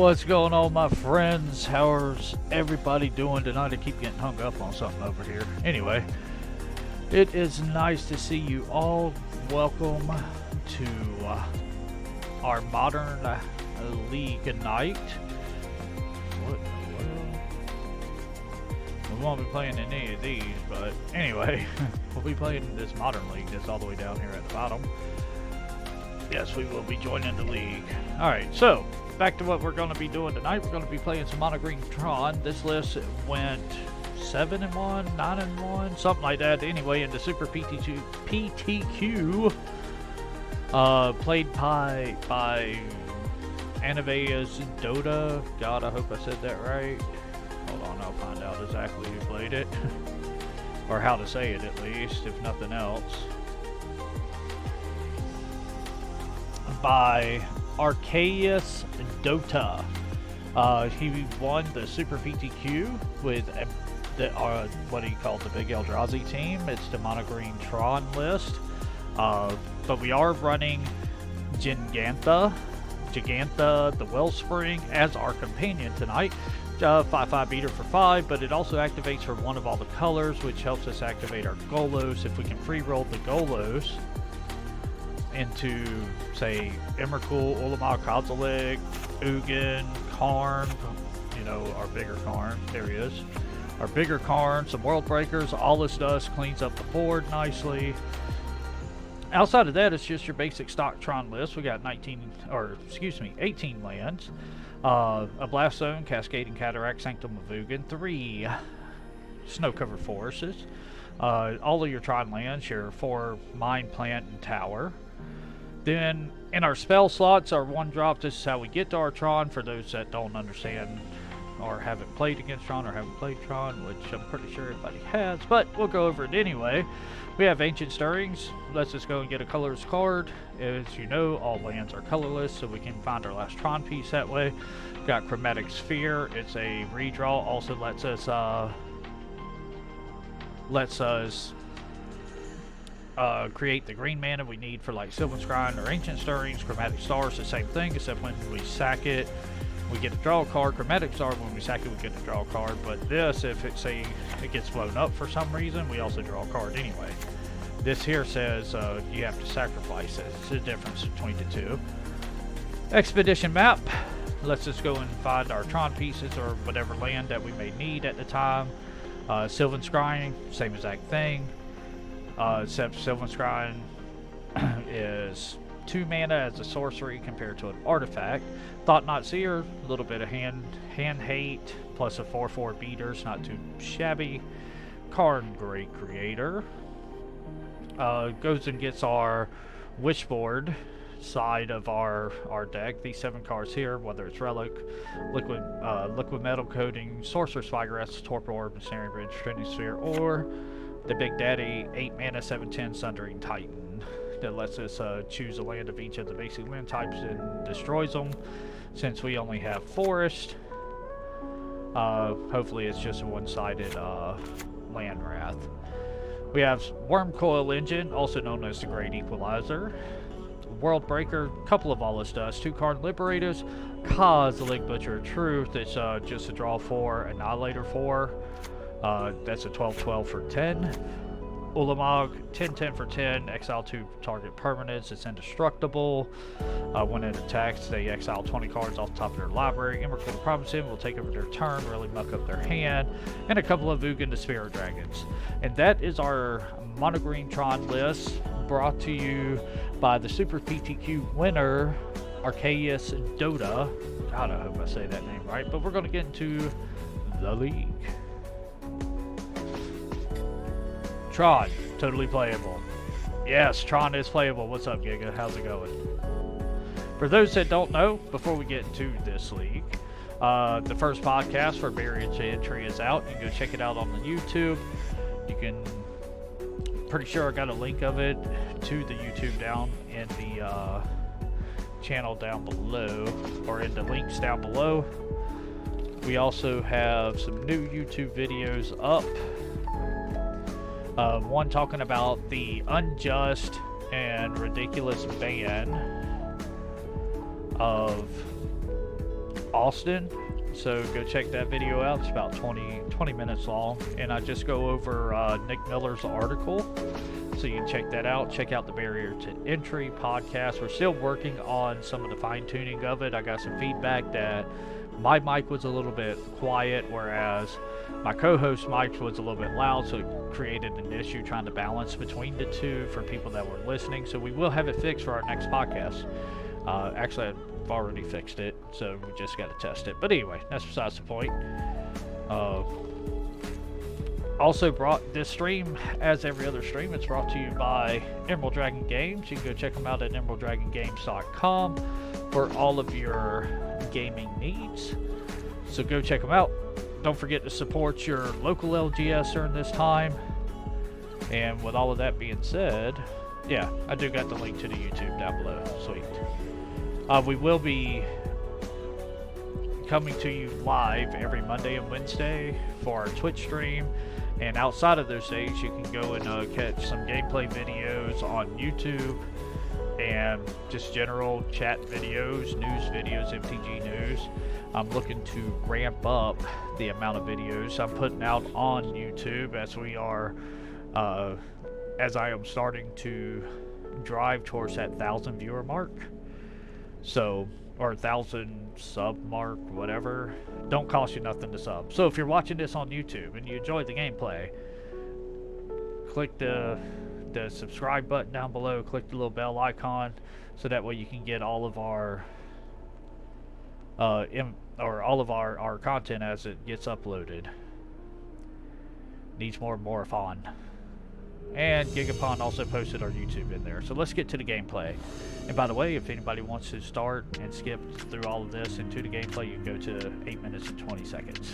What's going on, my friends? How's everybody doing tonight? I keep getting hung up on something over here. Anyway, it is nice to see you all. Welcome to our modern league night. What in the world? We won't be playing in any of these, but anyway, we'll be playing in this modern league that's all the way down here at the bottom. Yes, we will be joining the league. Alright, so back to what we're going to be doing tonight. We're going to be playing some Mono Green Tron. This list went 7-1, 9-1, something like that. Anyway, in the Super PTQ, played by ArchaeusDota. God, I hope I said that right. Hold on, I'll find out exactly who played it. Or how to say it, at least, if nothing else. By ArchaeusDota. He won the Super PTQ with what he called the Big Eldrazi team. It's the Mono Green Tron list. But we are running Giganta the Wellspring as our companion tonight. 5/5 beater for 5, but it also activates for one of all the colors, which helps us activate our Golos. If we can free roll the Golos into, say, Emrakul, Ulamog, Kozilek, Ugin, Karn, you know, our bigger Karn, there he is. Our bigger Karn, some World Breakers, all this does cleans up the board nicely. Outside of that, it's just your basic stock Tron list. We got 18 lands. A Blast Zone, Cascading Cataract, Sanctum of Ugin, 3 snow-covered forests. All of your Tron lands, your 4 Mine, Plant, and Tower. Then, in our spell slots, our 1-drop, this is how we get to our Tron, for those that don't understand or haven't played against Tron or haven't played Tron, which I'm pretty sure everybody has, but we'll go over it anyway. We have Ancient Stirrings. Let's just go and get a colorless card. As you know, all lands are colorless, so we can find our last Tron piece that way. We've got Chromatic Sphere. It's a redraw. Also lets us create the green mana we need for like Sylvan Scrying or Ancient Stirrings. Chromatic Stars, the same thing, except when we sack it, we get to draw a card. Chromatic Star, when we sack it, we get to draw a card. But this, if it say it gets blown up for some reason, we also draw a card anyway. This here says you have to sacrifice it. It's the difference between the two. Expedition Map. Let's just go and find our Tron pieces or whatever land that we may need at the time. Sylvan Scrying, same exact thing. Except Sylvan Scrying is 2 mana as a sorcery compared to an artifact. Thought Not Seer, a little bit of hand hate, plus a 4/4 beaters, not too shabby. Karn Great Creator. Goes and gets our Wishboard side of our deck. These 7 cards here, whether it's Relic, Liquid Metal Coating, Sorcerer's Spyglass, Torpor Orb, Ensnaring Bridge, Trinity Sphere, or the Big Daddy 8 mana 7/10 Sundering Titan that lets us choose a land of each of the basic land types and destroys them. Since we only have Forest, hopefully it's just a one-sided land wrath. We have Wormcoil Engine, also known as the Great Equalizer. World Breaker, couple of all this does. 2 Karn Liberators, Kozilek Butcher of Truth. It's just a draw 4, Annihilator 4. That's a 12/12 for 10. Ulamog, 10/10 for 10. Exile 2 target permanents. It's indestructible. When it attacks, they exile 20 cards off the top of their library. Emrakul Province will take over their turn, really muck up their hand. And a couple of Ugin the Spirit Dragons. And that is our Mono Green Tron list, brought to you by the Super PTQ winner, ArchaeusDota. God, I hope I say that name right. But we're going to get into the league. Tron, totally playable. Yes, Tron is playable. What's up, Giga? How's it going? For those that don't know, before we get into this league, the first podcast for Barrier to Entry is out. You can go check it out on the YouTube. You can, pretty sure I got a link of it to the YouTube down in the channel down below, or in the links down below. We also have some new YouTube videos up. One talking about the unjust and ridiculous ban of Austin. So go check that video out. It's about 20 minutes long, and I just go over Nick Miller's article, so you can check that out. Check out the Barrier to Entry podcast. We're still working on some of the fine-tuning of it. I got some feedback that my mic was a little bit quiet, whereas my co-host mic was a little bit loud, so it created an issue trying to balance between the two for people that were listening. So we will have it fixed for our next podcast. Actually, I've already fixed it, so we just got to test it. But anyway, that's besides the point. Also brought this stream, as every other stream, it's brought to you by Emerald Dragon Games. You can go check them out at emeralddragongames.com for all of your gaming needs. So go check them out. Don't forget to support your local LGS during this time. And with all of that being said, yeah, I do got the link to the YouTube down below. Sweet. We will be coming to you live every Monday and Wednesday for our Twitch stream. And outside of those days, you can go and catch some gameplay videos on YouTube and just general chat videos, news videos, MTG news. I'm looking to ramp up the amount of videos I'm putting out on YouTube as we are, as I am starting to drive towards that 1,000 viewer mark. So, or 1,000 sub mark, whatever. Don't cost you nothing to sub. So if you're watching this on YouTube and you enjoyed the gameplay, click the subscribe button down below, click the little bell icon, so that way you can get all of our our content as it gets uploaded. Needs more and more fun. And Gigapon also posted our YouTube in there. So let's get to the gameplay. And by the way, if anybody wants to start and skip through all of this into the gameplay, you can go to 8 minutes and 20 seconds.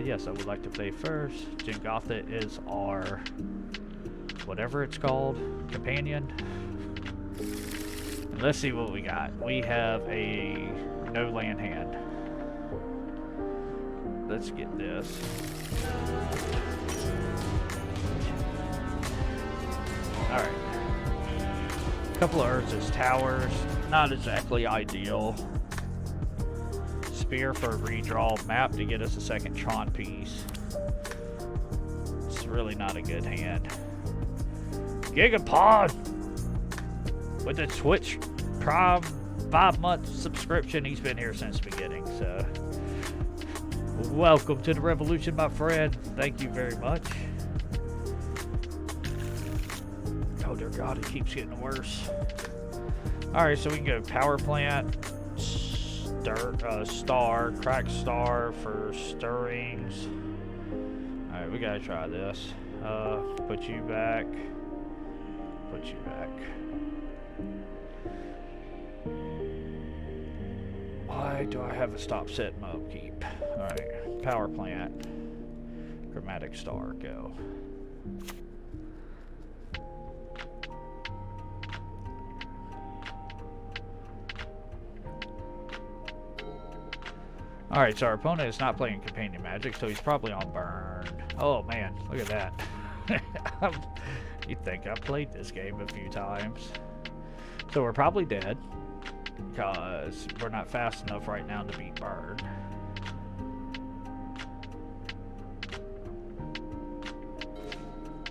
Yes, I would like to play first. Jingotha is our, whatever it's called, companion. And let's see what we got. We have a no land hand. Let's get this. Alright. A couple of Urza's towers. Not exactly ideal. Spear for a redraw. Map to get us a second Tron piece. It's really not a good hand. Gigapod! With the Twitch Prime 5-month subscription. He's been here since the beginning, so... Welcome to the revolution, my friend. Thank you very much. Oh dear God, it keeps getting worse. Alright, so we can go power plant, star, crack star for stirrings. Alright, we gotta try this. Put you back. Put you back. Why do I have a stop, set, and upkeep? Alright, power plant. Chromatic star, go. Alright, so our opponent is not playing Companion Magic, so he's probably on burn. Oh man, look at that. You'd think I've played this game a few times. So we're probably dead, because we're not fast enough right now to beat burn.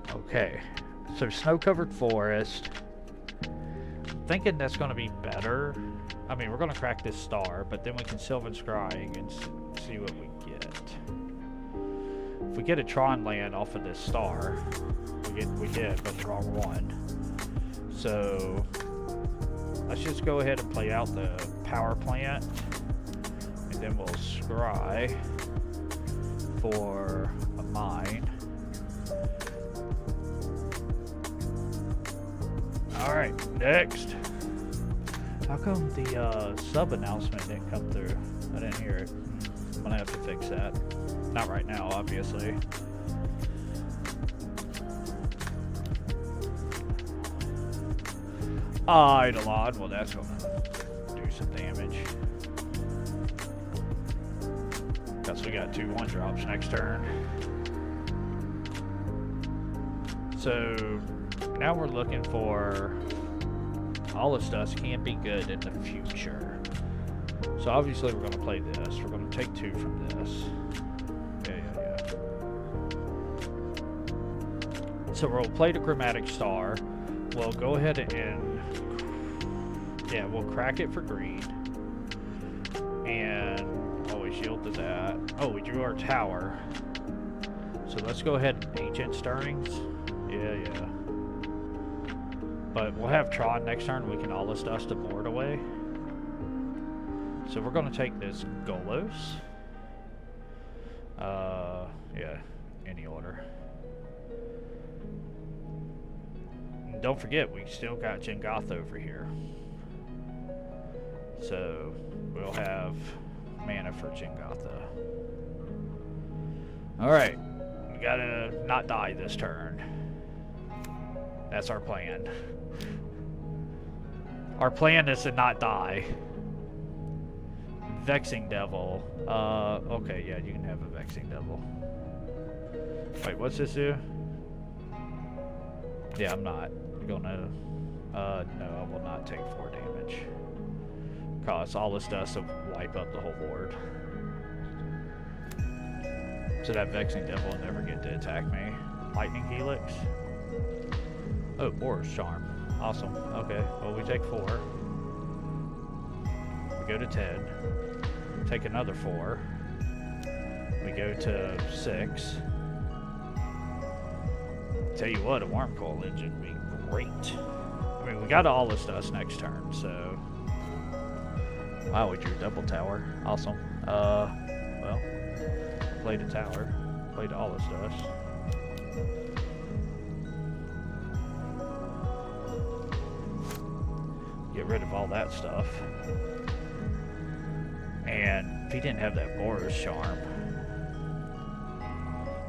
Okay, so snow-covered forest. Thinking that's going to be better. I mean, we're going to crack this star, but then we can Sylvan Scrying and see what we get. If we get a Tron land off of this star, we did, but the wrong one. So let's just go ahead and play out the power plant, and then we'll scry for a mine. Alright, next. How come the sub announcement didn't come through? I didn't hear it. I'm gonna have to fix that. Not right now, obviously. Eidolon, well that's gonna do some damage. Guess we got 2 1-drops next turn. So now we're looking for... All this stuff can be good in the future. So obviously we're going to play this. We're going to take 2 from this. Yeah. So we'll play the Chromatic Star. We'll go ahead and... yeah, we'll crack it for green. And... oh, we shielded that. Oh, we drew our tower. So let's go ahead and Ancient Stirrings. Yeah. But we'll have Tron next turn. We can all this dust the board away. So we're going to take this Golos. Yeah, any order. And don't forget, we still got Jengoth over here. So we'll have mana for Jengotha. Alright. We gotta not die this turn. That's our plan. Our plan is to not die. Vexing Devil. Okay, yeah, you can have a Vexing Devil. Wait, what's this do? Yeah, I'm not gonna... no, I will not take 4 damage. Cause all this dust will wipe up the whole board. So that Vexing Devil will never get to attack me. Lightning Helix. Oh, Boar's Charm. Awesome. Okay, well we take 4. We go to 10. Take another 4. We go to 6. Tell you what, a Worm Coil Engine would be great. I mean, we got all this dust next turn, so... wow, we drew double tower. Awesome. Well, played a tower. Played all this dust. Get rid of all that stuff. And if he didn't have that Boar's Charm.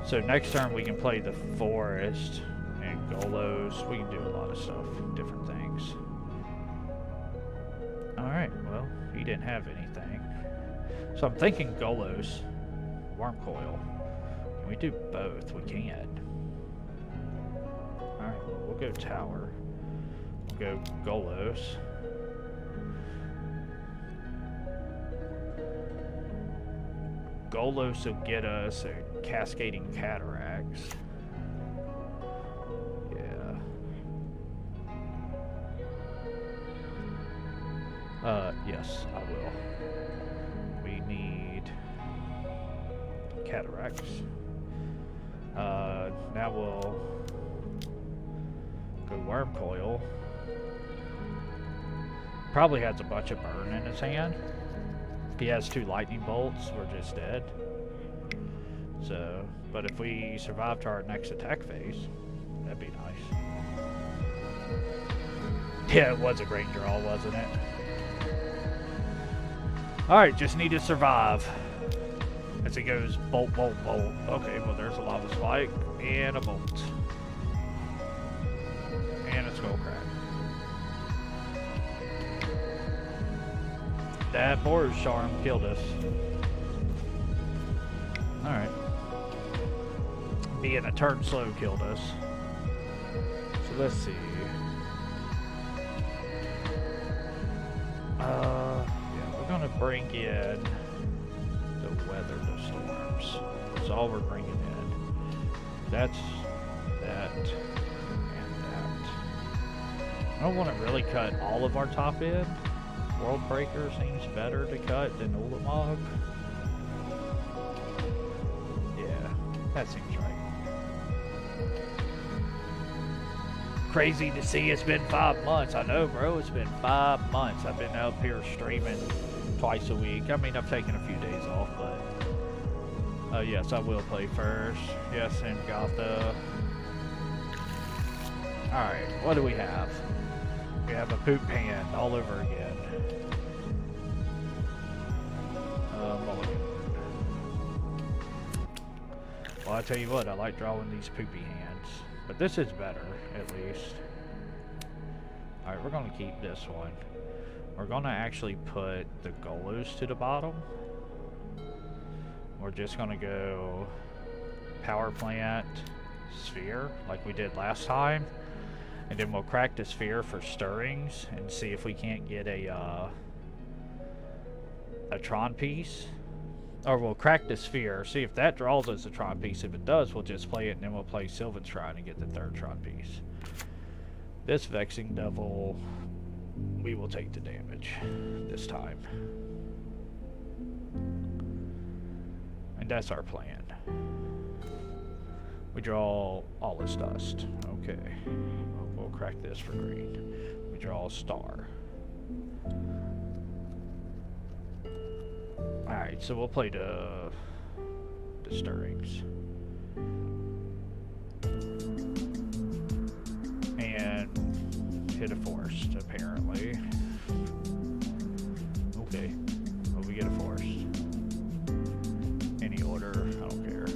So next turn we can play the Forest and Golos. We can do a lot of stuff, different things. Alright, well, he didn't have anything. So I'm thinking Golos, Worm Coil. Can we do both? We can. Alright, well, we'll go Tower. We'll go Golos. Golos will get us a Cascading Cataracts. Yeah. Yes, I will. We need Cataracts. Now we'll go Worm Coil. Probably has a bunch of burn in his hand. If he has 2 lightning bolts, we're just dead. So, but if we survive to our next attack phase, that'd be nice. Yeah, it was a great draw, wasn't it? Alright, just need to survive. As it goes bolt, bolt, bolt. Okay, well there's a lava spike and a bolt. And a skull crack. That Boar's Charm killed us. Alright. Being a turn slow killed us. So let's see. Yeah, we're gonna bring in the Weather the Storms. That's all we're bringing in. That's that and that. I don't want to really cut all of our top end. World Breaker seems better to cut than Ulamog. Yeah, that seems right. Crazy to see it's been 5 months. I know, bro, it's been 5 months. I've been up here streaming twice a week. I mean, I've taken a few days off, but... yes, I will play first. Yes, and Gotha. Alright, what do we have? We have a poop hand all over again. Mulligan. Well, I tell you what, I like drawing these poopy hands. But this is better, at least. Alright, we're going to keep this one. We're going to actually put the Golos to the bottom. We're just going to go Power Plant, Sphere, like we did last time. And then we'll crack the Sphere for Stirrings and see if we can't get a a Tron piece. Or we'll crack the sphere, see if that draws us a Tron piece. If it does, we'll just play it, and then we'll play Sylvan Shrine and get the third Tron piece. This Vexing Devil, we will take the damage this time. And that's our plan. We draw all this dust. Okay. We'll crack this for green. We draw a star. Alright, so we'll play the stirrings. And hit a forest, apparently. Okay. Well, we get a forest. Any order, I don't care.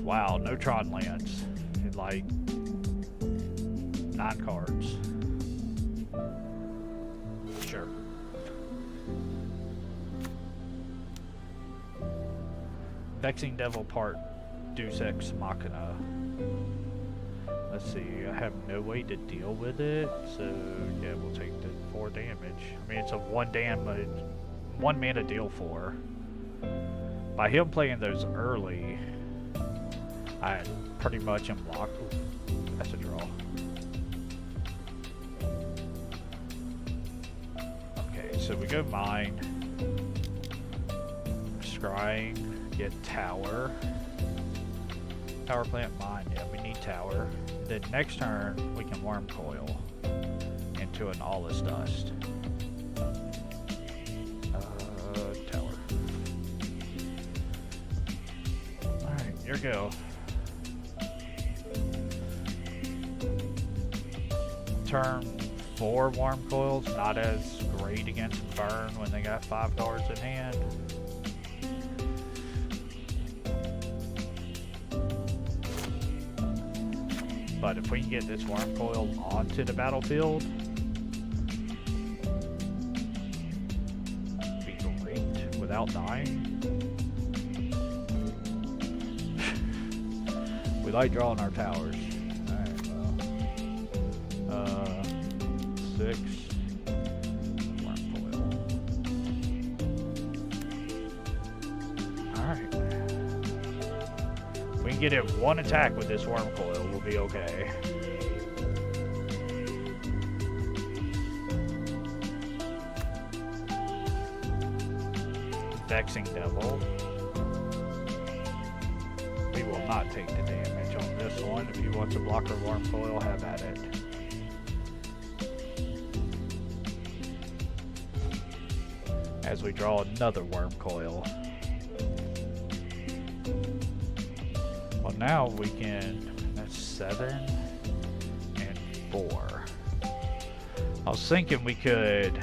Wow, no Tron lands. In like 9 cards. Sure. Vexing Devil part Deus Ex Machina. Let's see, I have no way to deal with it, so yeah, we'll take the 4 damage. I mean, it's a 1 mana deal 4. By him playing those early, I pretty much am locked. Ooh, that's a draw. Okay, so we go mine, scrying, get tower. Power plant mine, yeah, we need tower. Then next turn, we can worm coil into an all this dust. Tower. Alright, here we go. Turn 4 worm coils, not as great against burn when they got 5 cards in hand. But if we can get this worm coil onto the battlefield, be great without dying. We like drawing our towers. Alright, well. 6 worm coil. Alright. We can get in 1 attack with this worm coil, we'll be okay. Vexing Devil. We will not take the damage on this one. If you want to block our worm coil, have at it. As we draw another worm coil. Well, now we can, that's 7 and 4. I was thinking we could,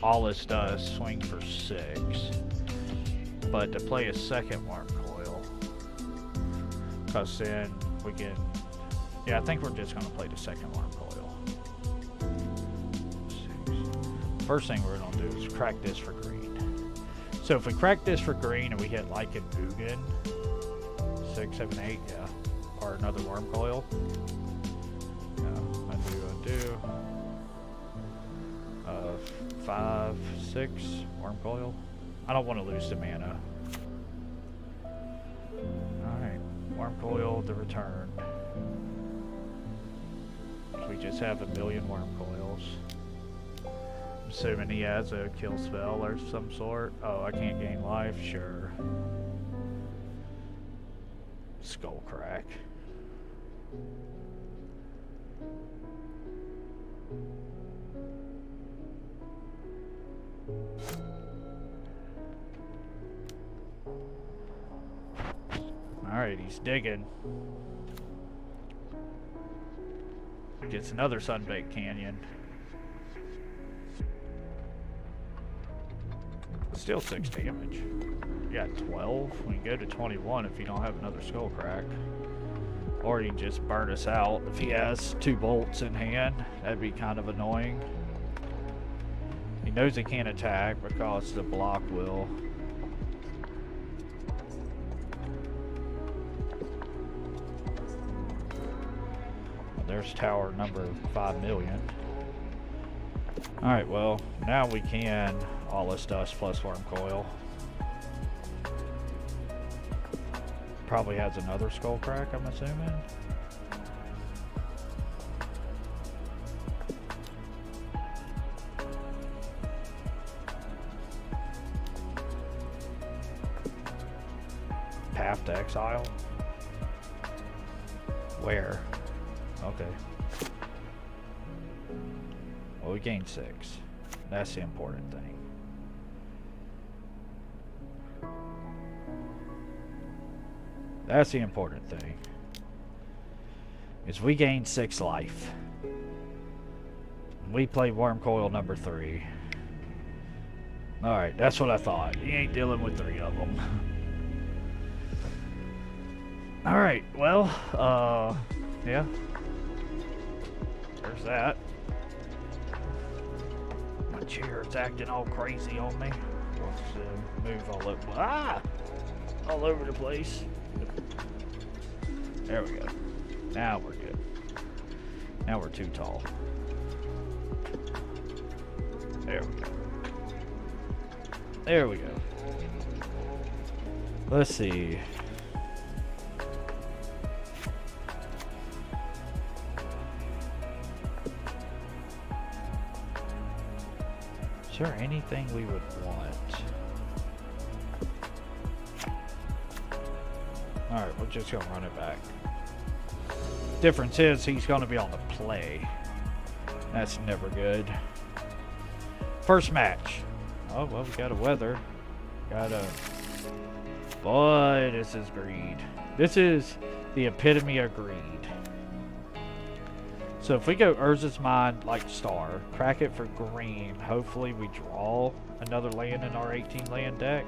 all this does, swing for 6. But to play a second worm coil, because then we can, yeah, I think we're just going to play the second worm coil. 6. First thing we're going to do is crack this for green. So if we crack this for green and we hit like in Mugen, 6, 7, 8, yeah. Or another worm coil. Yeah, undo. 5, 6, worm coil. I don't want to lose the mana. Alright, worm coil, the return. We just have 1,000,000 worm coils. I'm assuming he has a kill spell or some sort. Oh, I can't gain life? Sure. Skull crack. Alright, he's digging. Gets another Sunbaked Canyon. Still 6 damage. You got 12. We can go to 21 if you don't have another skull crack. Or he can just burn us out if he has 2 bolts in hand. That'd be kind of annoying. He knows he can't attack because the block will. Well, there's tower number 5,000,000. Alright, well, now we can all this dust plus worm coil. Probably has another skull crack, I'm assuming. Path to exile? Where? Okay. Well, we gained 6. That's the important thing. That's the important thing. Is we gained 6 life. We played worm coil number 3. Alright, that's what I thought. You ain't dealing with 3 of them. Alright, well, yeah. There's that. My chair's acting all crazy on me. Let's move all over the place. There we go. Now we're good. Now we're too tall. There we go. There we go. Let's see. Is there anything we would want? Alright, we're just gonna run it back. Difference is he's gonna be on the play. That's never good. First match. Oh, well, we got a weather. Boy, this is greed. This is the epitome of greed. So if we go Urza's Mind like star, crack it for green, hopefully we draw another land in our 18 land deck.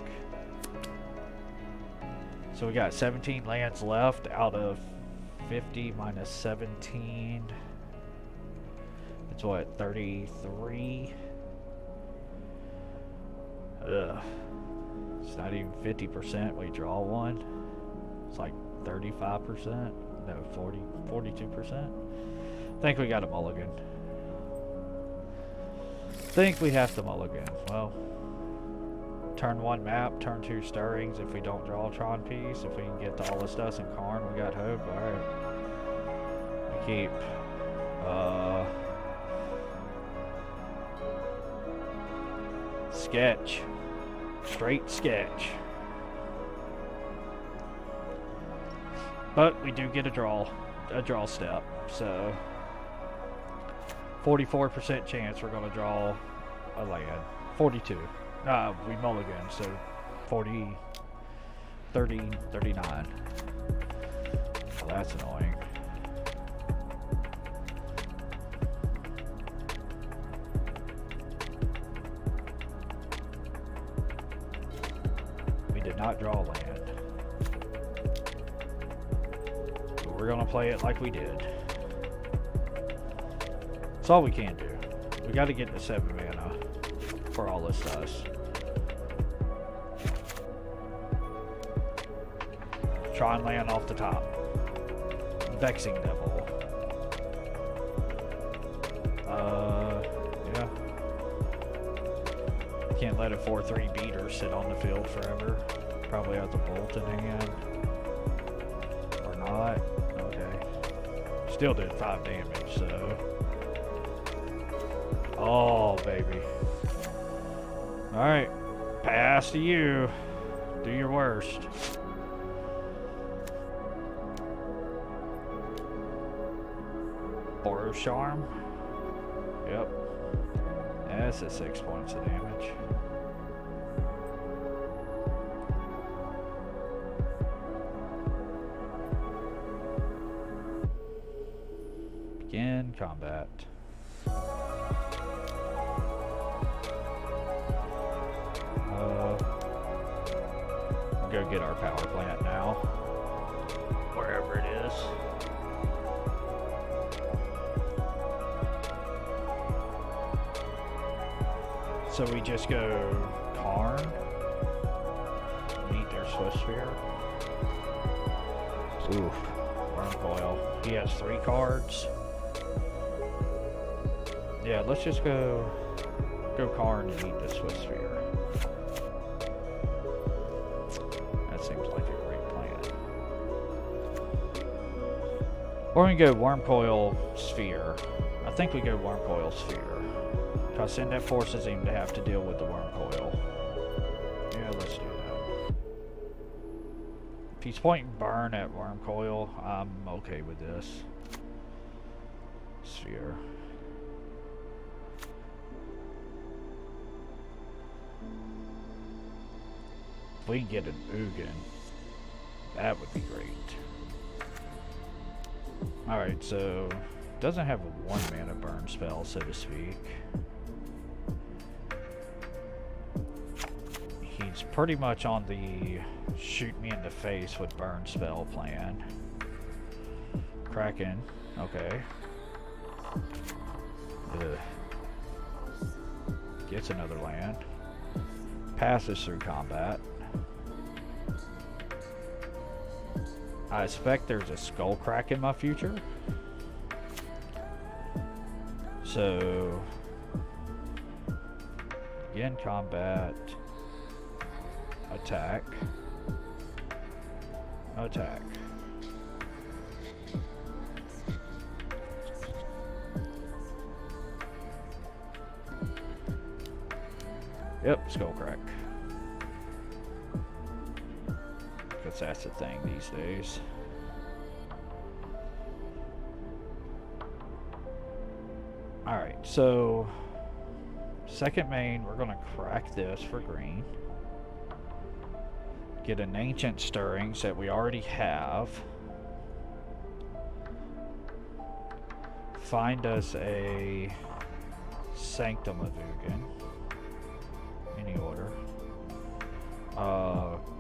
So we got 17 lands left out of 50 minus 17. It's what, 33? Ugh. It's not even 50%. We draw one. It's like 35%. No, 42%. Think we got a mulligan. Think we have to mulligan. Well, turn 1 map, turn 2 stirrings. If we don't draw a Tron piece, if we can get to all this dust and Karn, we got hope. Alright. We keep. Sketch. Straight sketch. But we do get a draw step, so 44% chance we're gonna draw a land. 42. We mulligan, so 40, 30, 39. Well, that's annoying. We did not draw land. But we're gonna play it like we did. That's all we can do. We gotta get to 7 mana for all this dust. Tron land off the top. Vexing Devil. Yeah. Can't let a 4/3 beater sit on the field forever. Probably has a bolt in hand. Or not. Okay. Still did 5 damage, so. Oh, baby. Alright. Pass to you. Do your worst. Borrow Charm. Yep. That's a 6 points of damage. Begin combat. Go get our power plant now. Wherever it is. So we just go Karn, meet their Swift Sphere. Oof, Worm Coil. He has 3 cards. Yeah, let's just go go Karn and eat the Swiss Sphere. That seems like a great plan. Or we can go Worm Coil Sphere. I think we go Worm Coil Sphere. Because then that forces him to have to deal with the Worm Coil. Yeah, let's do that. If he's pointing burn at Worm Coil, I'm okay with this. Sphere. If we can get an Ugin, that would be great. Alright, so doesn't have a 1 mana burn spell, so to speak. He's pretty much on the shoot me in the face with burn spell plan. Kraken, okay. Gets another land. Passes through combat. I expect there's a Skull Crack in my future. So, again, combat, attack, attack. Yep, Skull Crack. Because that's the thing these days. Alright, so second main, we're going to crack this for green. Get an Ancient Stirrings that we already have. Find us a Sanctum of Ugin. Any order.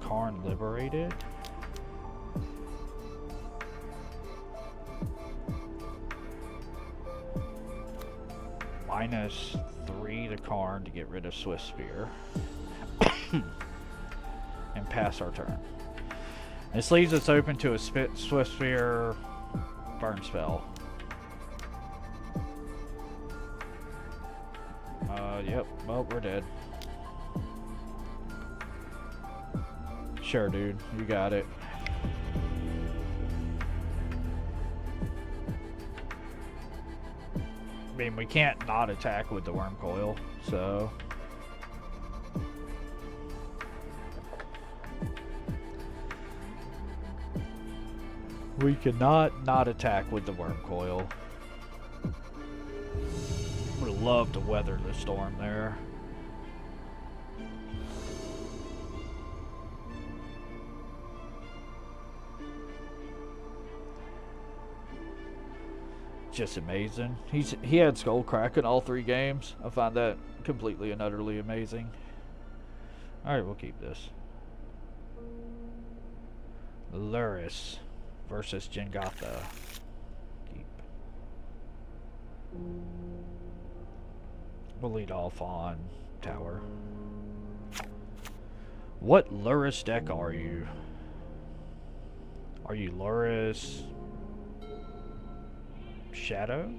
Karn Liberated. -3 to Karn to get rid of Swift Spear. And pass our turn. This leaves us open to a Swift Spear burn spell. Yep, well, we're dead. Sure, dude, you got it. I mean, we can't not attack with the Worm Coil, so... we cannot not attack with the Worm Coil. Would have loved to weather the storm there. Just amazing. He had Skull Crack in all 3 games. I find that completely and utterly amazing. Alright, we'll keep this. Luris versus Jengatha. Keep. We'll lead off on tower. What Luris deck are you? Are you Luris Shadow?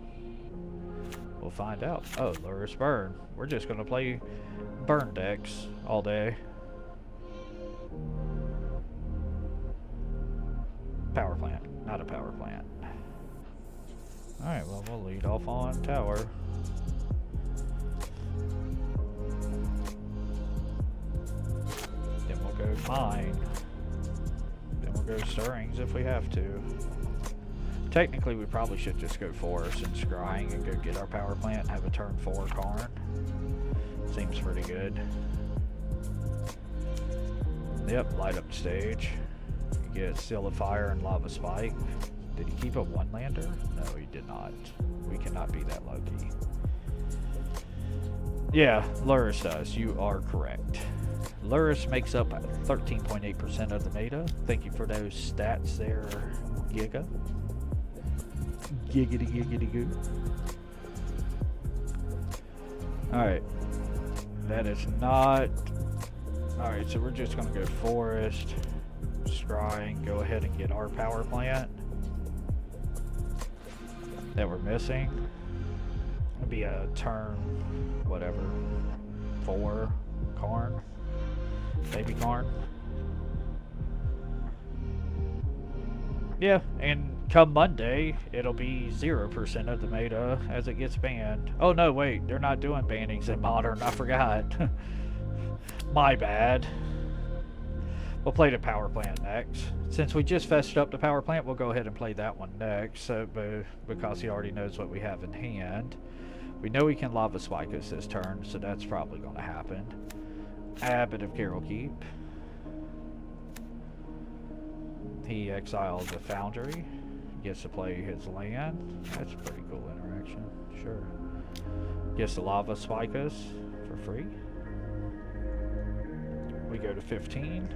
We'll find out. Oh, Luris Burn. We're just gonna play burn decks all day. Power plant, not a power plant. Alright, well, we'll lead off on tower. Then we'll go mine. Then we'll go Stirrings if we have to. Technically, we probably should just go Forest and Scrying and go get our power plant and have a turn 4 Karn. Seems pretty good. Yep, light up the stage. You get Seal of Fire and Lava Spike. Did he keep a 1-lander? No, he did not. We cannot be that lucky. Yeah, Luris does. You are correct. Luris makes up 13.8% of the meta. Thank you for those stats there, Giga. Giggity giggity goo. Alright. That is not... Alright, so we're just gonna go Forest, Scrying, go ahead and get our power plant that we're missing. It'll be a turn, whatever, 4 Karn, baby Karn. Yeah, and come Monday, it'll be 0% of the meta as it gets banned. Oh no, wait, they're not doing bannings in Modern, I forgot. My bad. We'll play the power plant next. Since we just fetched up the power plant, we'll go ahead and play that one next, so, because he already knows what we have in hand. We know he can Lava Spike us this turn, so that's probably going to happen. Abbot of Carol Keep. He exiles the Foundry, gets to play his land. That's a pretty cool interaction, sure. Gets to Lava Spike us for free. We go to 15.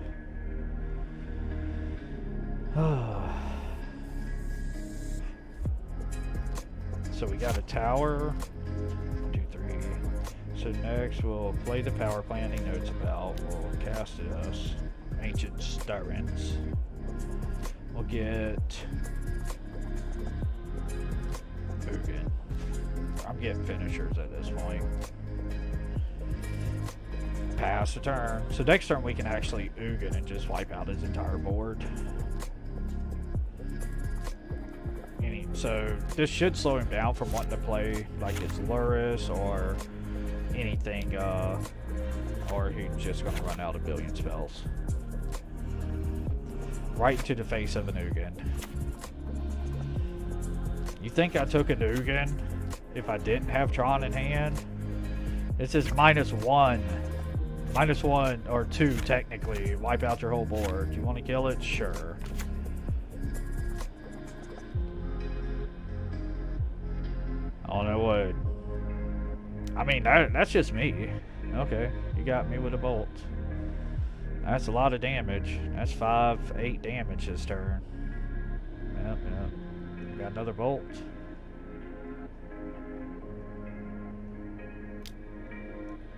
So we got a tower. 1, 2, 3. So next we'll play the power plant he knows about. We'll cast us Ancient Stirrings. We'll get Ugin. I'm getting finishers at this point. Pass a turn. So next turn we can actually Ugin and just wipe out his entire board. So this should slow him down from wanting to play like his Luris or anything, or he's just going to run out a billion spells. Right to the face of an Ugin. You think I took an Ugin if I didn't have Tron in hand? This is -1. -1 or 2 technically. Wipe out your whole board. You want to kill it? Sure. I don't know what. I mean, that's just me. Okay, you got me with a bolt. That's a lot of damage. That's 5, 8 damage this turn. Yep. Got another bolt.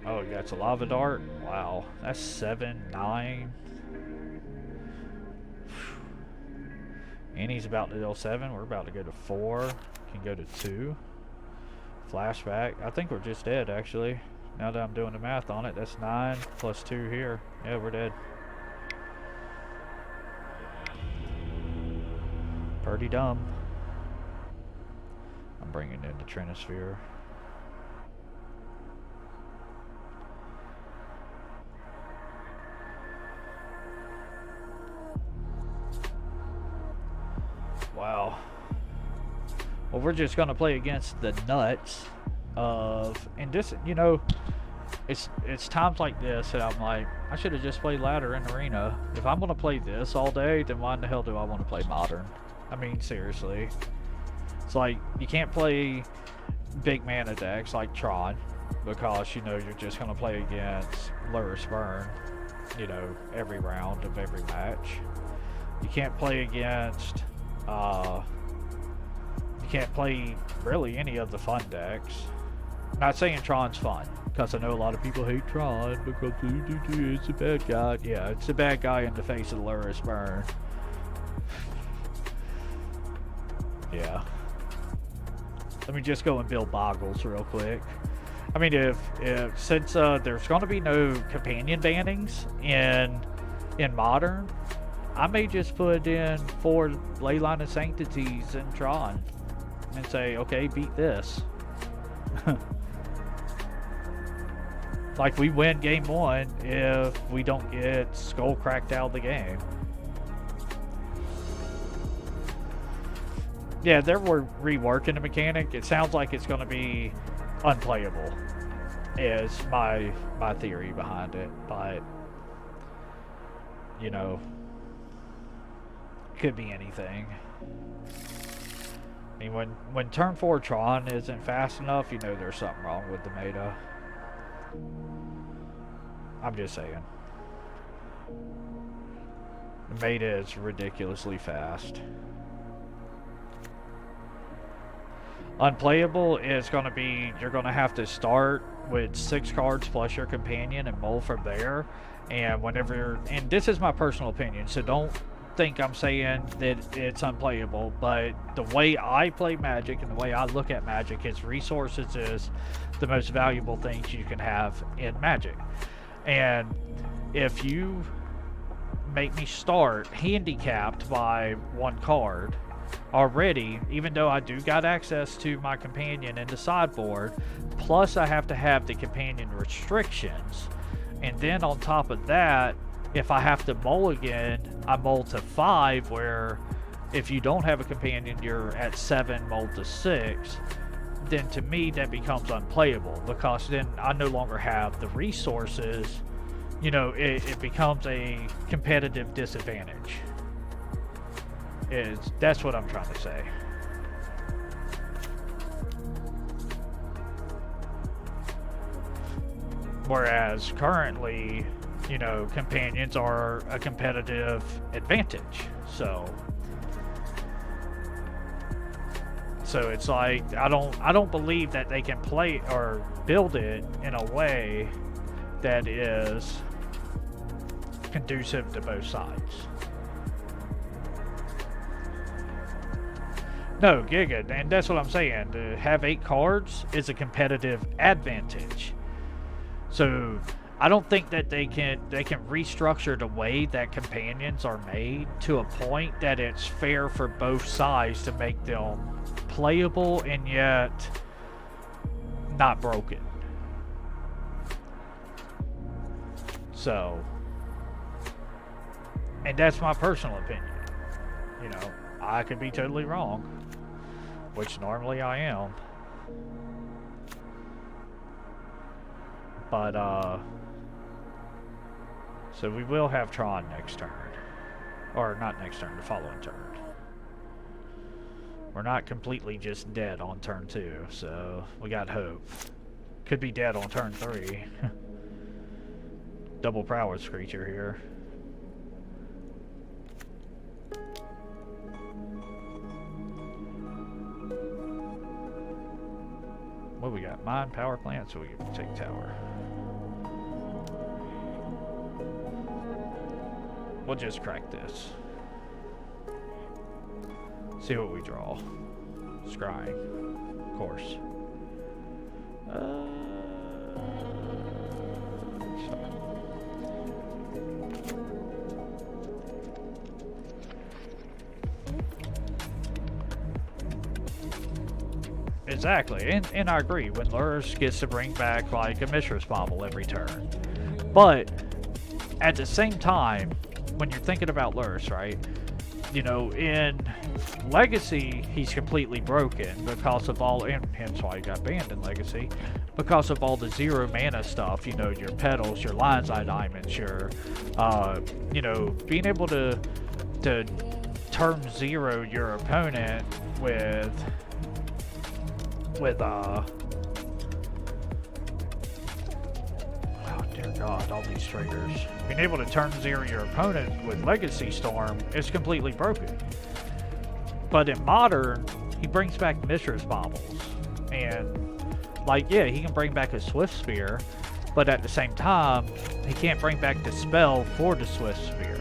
Oh, he got a lava dart. Wow, that's 7, 9. And he's about to deal 7. We're about to go to 4. Can go to 2. Flashback. I think we're just dead, actually. Now that I'm doing the math on it, that's 9 plus 2 here. Yeah, we're dead. Pretty dumb. I'm bringing in the Trinisphere. Wow. Well, we're just going to play against the nuts of, and this, you know, it's times like this that I'm like, I should have just played ladder in arena. If I'm going to play this all day, then why in the hell do I want to play modern? I mean, seriously. It's like, you can't play big mana decks like Tron, because, you know, you're just going to play against Luris Burn, you know, every round of every match. You can't play against, you can't play really any of the fun decks. I'm not saying Tron's fun, because I know a lot of people hate Tron because it's a bad guy. Yeah, it's a bad guy in the face of the Luris Burn. Yeah. Let me just go and build Boggles real quick. I mean, since there's going to be no companion bannings in Modern, I may just put in 4 Leyline of Sanctities in Tron and say, okay, beat this. Like, we win game 1 if we don't get skull cracked out of the game. Yeah, they're reworking the mechanic. It sounds like it's going to be unplayable, is my theory behind it. But, you know, could be anything. I mean, when turn 4 Tron isn't fast enough, you know there's something wrong with the meta. I'm just saying. The meta is ridiculously fast. Unplayable is going to be, you're going to have to start with 6 cards plus your companion and mull from there. And whenever, and this is my personal opinion, so don't think I'm saying that it's unplayable, but the way I play Magic and the way I look at Magic is resources is the most valuable things you can have in Magic. And if you make me start handicapped by one card already, even though I do got access to my companion in the sideboard, plus I have to have the companion restrictions, and then on top of that, if I have to mulligan, I mull to 5, where if you don't have a companion, you're at 7, mull to 6, then to me that becomes unplayable, because then I no longer have the resources. You know, it becomes a competitive disadvantage. That's what I'm trying to say. Whereas currently, you know, companions are a competitive advantage. So it's like I don't believe that they can play or build it in a way that is conducive to both sides. No, Giga, and that's what I'm saying. To have 8 cards is a competitive advantage. So I don't think that they can restructure the way that companions are made to a point that it's fair for both sides to make them playable and yet not broken. So, and that's my personal opinion. You know, I could be totally wrong, which normally I am. But, so we will have Tron next turn. Or not next turn, the following turn. We're not completely just dead on turn 2, so we got hope. Could be dead on turn 3. Double prowess creature here. What we got? Mine, power plant, so we can take tower. We'll just crack this. See what we draw. Scrying, of course. Exactly, and I agree, when Lurrus gets to bring back like a Mishra's Bauble every turn. But at the same time, when you're thinking about Lurrus, right? You know, in Legacy, he's completely broken because of all, and hence why he got banned in Legacy, because of all the 0 mana stuff, you know, your petals, your Lion's Eye Diamonds, your, you know, being able to turn 0 your opponent with oh dear God, all these triggers. Being able to turn 0 your opponent with Legacy Storm is completely broken. But in Modern, he brings back Mishra's Baubles. And, like, yeah, he can bring back a Swift Spear, but at the same time, he can't bring back the spell for the Swift Spear.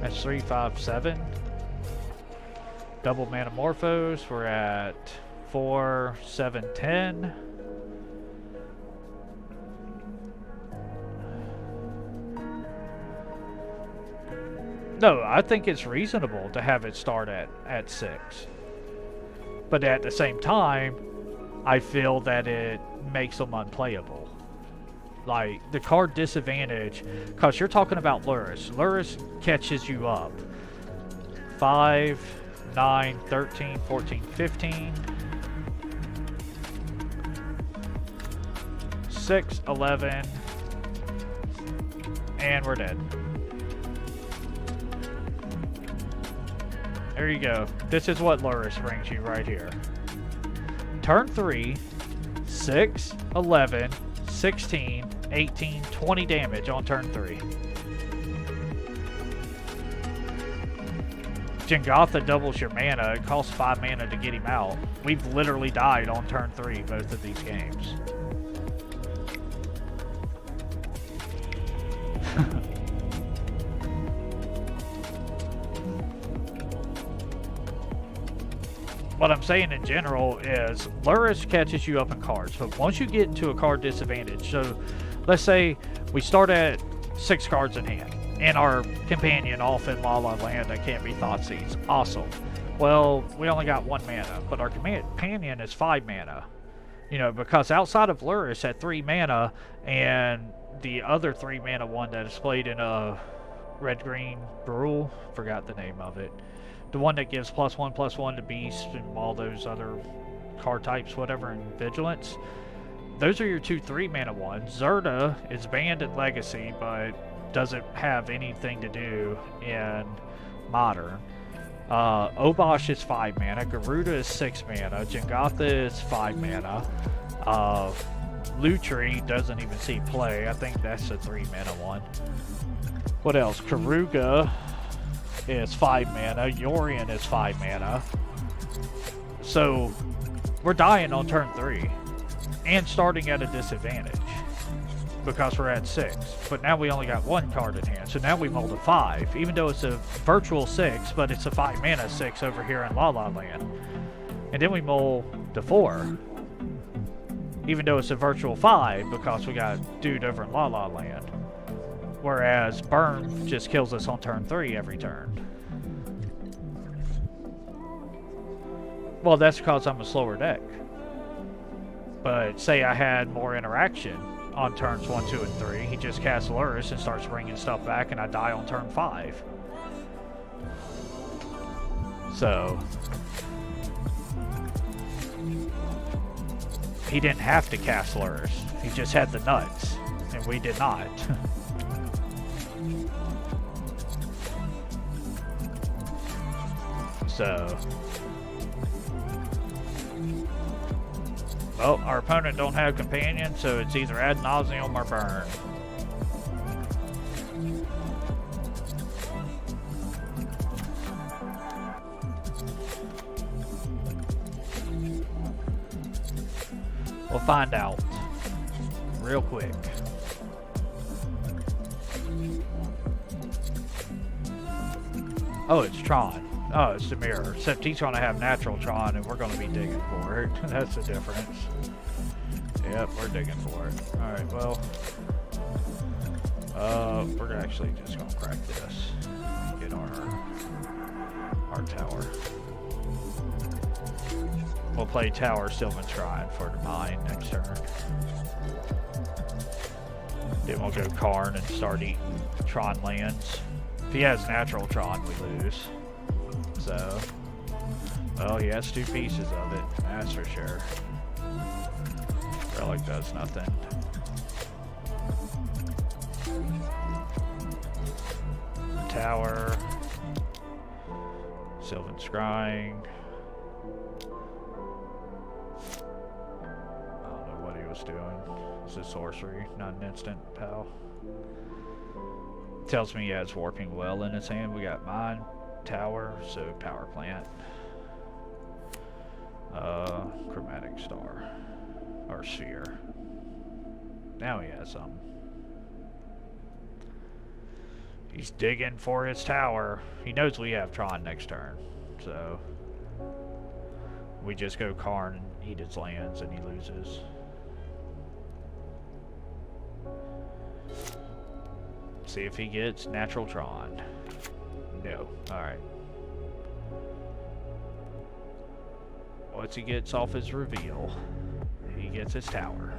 That's 3, 5, 7. Double Manamorphose, we're at 4, 7, 10. No, I think it's reasonable to have it start at 6. But at the same time, I feel that it makes them unplayable. Like, the card disadvantage, because you're talking about Lurrus. Lurrus catches you up. 5, 9, 13, 14, 15. 6, 11. And we're dead. There you go. This is what Lurrus brings you right here. Turn 3, 6, 11, 16, 18, 20 damage on turn 3. Jengotha doubles your mana. It costs 5 mana to get him out. We've literally died on turn 3 both of these games. what I'm saying in general is Luris catches you up in cards. But once you get into a card disadvantage, so let's say we start at 6 cards in hand, and our companion off in La La Land that can't be Thoughtseize. Awesome. Well, we only got 1 mana, but our companion is 5 mana. You know, because outside of Luris at 3 mana, and the other 3 mana one that is played in a red-green Brule, forgot the name of it. The one that gives +1/+1 to Beast and all those other card types, whatever, and Vigilance. Those are your 2 3-mana ones. Zerta is banned in Legacy, but doesn't have anything to do in Modern. Obosh is 5 mana. Garuda is 6 mana. Jangotha is 5 mana. Lutri doesn't even see play. I think that's a 3 mana one. What else? Karuga is 5 mana. Yorion is 5 mana. So we're dying on turn 3 and starting at a disadvantage because we're at 6. But now we only got 1 card in hand, so now we mulled a 5, even though it's a virtual 6, but it's a 5 mana 6 over here in La La Land. And then we mull to 4, even though it's a virtual 5 because we got dude over in La La Land. Whereas Burn just kills us on turn 3 every turn. Well, that's because I'm a slower deck. But say I had more interaction on turns 1, 2, and 3. He just casts Luris and starts bringing stuff back, and I die on turn 5. So he didn't have to cast Luris. He just had the nuts, and we did not. So, well, our opponent don't have companion, so it's either ad nauseum or burn. We'll find out real quick. Oh, it's Tron. Oh, it's the mirror. Except he's going to have natural Tron, and we're going to be digging for it. That's the difference. Yep, we're digging for it. Alright, well. We're actually just going to crack this. Get our tower. We'll play Tower Sylvan Shrine for the mine next turn. Then we'll go Karn and start eating Tron lands. If he has natural Tron, we lose. So, well, he has 2 pieces of it, that's for sure. Relic does nothing. Tower. Sylvan Scrying. I don't know what he was doing. It's a sorcery, not an instant, pal. Tells me he has Warping Well in his hand. We got mine. Tower, so power plant. Chromatic Star. Or Sphere. Now he has some. He's digging for his tower. He knows we have Tron next turn, so we just go Karn and eat his lands and he loses. See if he gets natural Tron. No. Alright. Once he gets off his reveal, he gets his tower.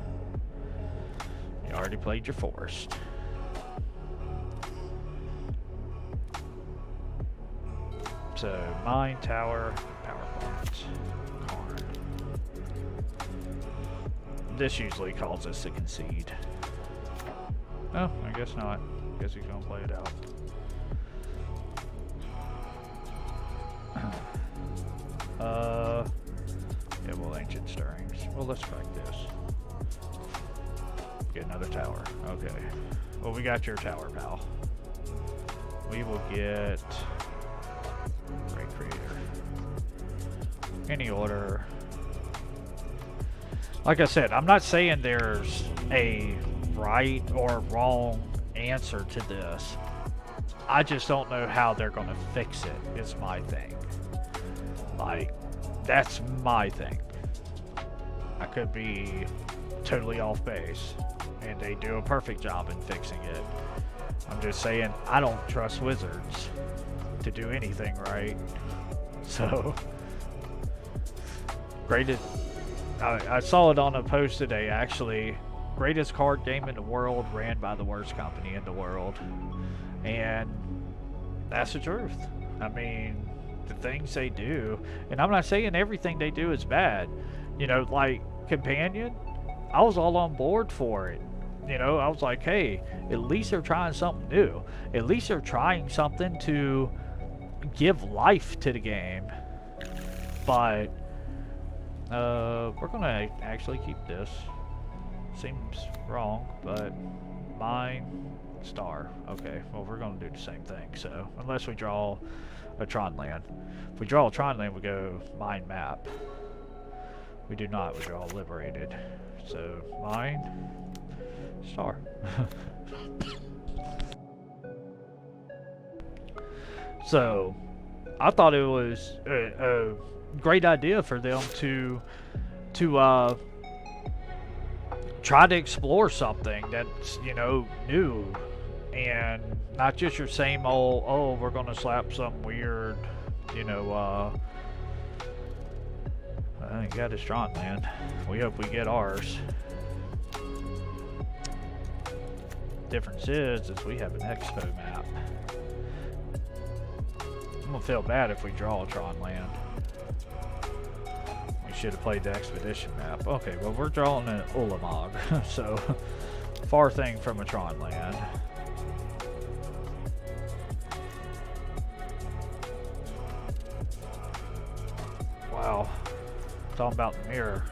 You already played your forest. So, mine, tower, power plant, Karn. This usually calls us to concede. Oh, I guess not. Guess he's gonna play it out. Yeah, well, Ancient Stirrings. Well, let's crack this. Get another tower. Okay. Well, we got your tower, pal. We will get Great Creator. Any order. Like I said, I'm not saying there's a right or wrong answer to this. I just don't know how they're gonna fix it, is my thing. Like, that's my thing. I could be totally off base, and they do a perfect job in fixing it. I'm just saying, I don't trust Wizards to do anything right. So, greatest, I saw it on a post today, actually. Greatest card game in the world ran by the worst company in the world. And that's the truth. I mean, the things they do, and I'm not saying everything they do is bad. You know, like Companion, I was all on board for it. You know, I was like, hey, at least they're trying something new. At least they're trying something to give life to the game. But we're gonna actually keep this. Seems wrong, but mine star. Okay, well, we're gonna do the same thing. So unless we draw a Tron land. If we draw a Tron land, we go mine map. We do not, we draw liberated. So mine star. So I thought it was a great idea for them to try to explore something that's, you know, new, and not just your same old, oh, we're gonna slap some weird, you know, you got a strong land. We hope we get ours. Difference is we have an expo map. I'm gonna feel bad if we draw a Tron land. We should have played the expedition map. Okay, well, we're drawing an Ulamog, so far thing from a Tron land. Wow, talking about the mirror.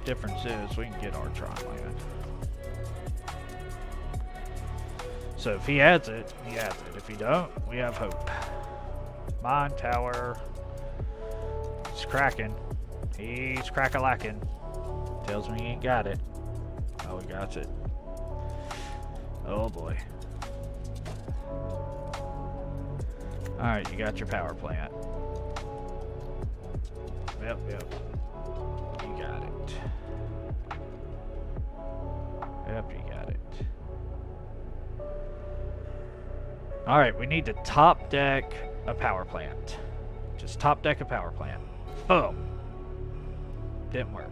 Difference is we can get our Tron land. So if he adds it, he adds it. If he don't, we have hope. Mine tower. It's cracking. He's crack-a-lacking. Tells me he ain't got it. Oh, he got it. Oh boy. Alright, you got your power plant. Yep. You got it. Yep, you got it. Alright, we need to top deck a power plant. Just top deck a power plant. Oh! Didn't work.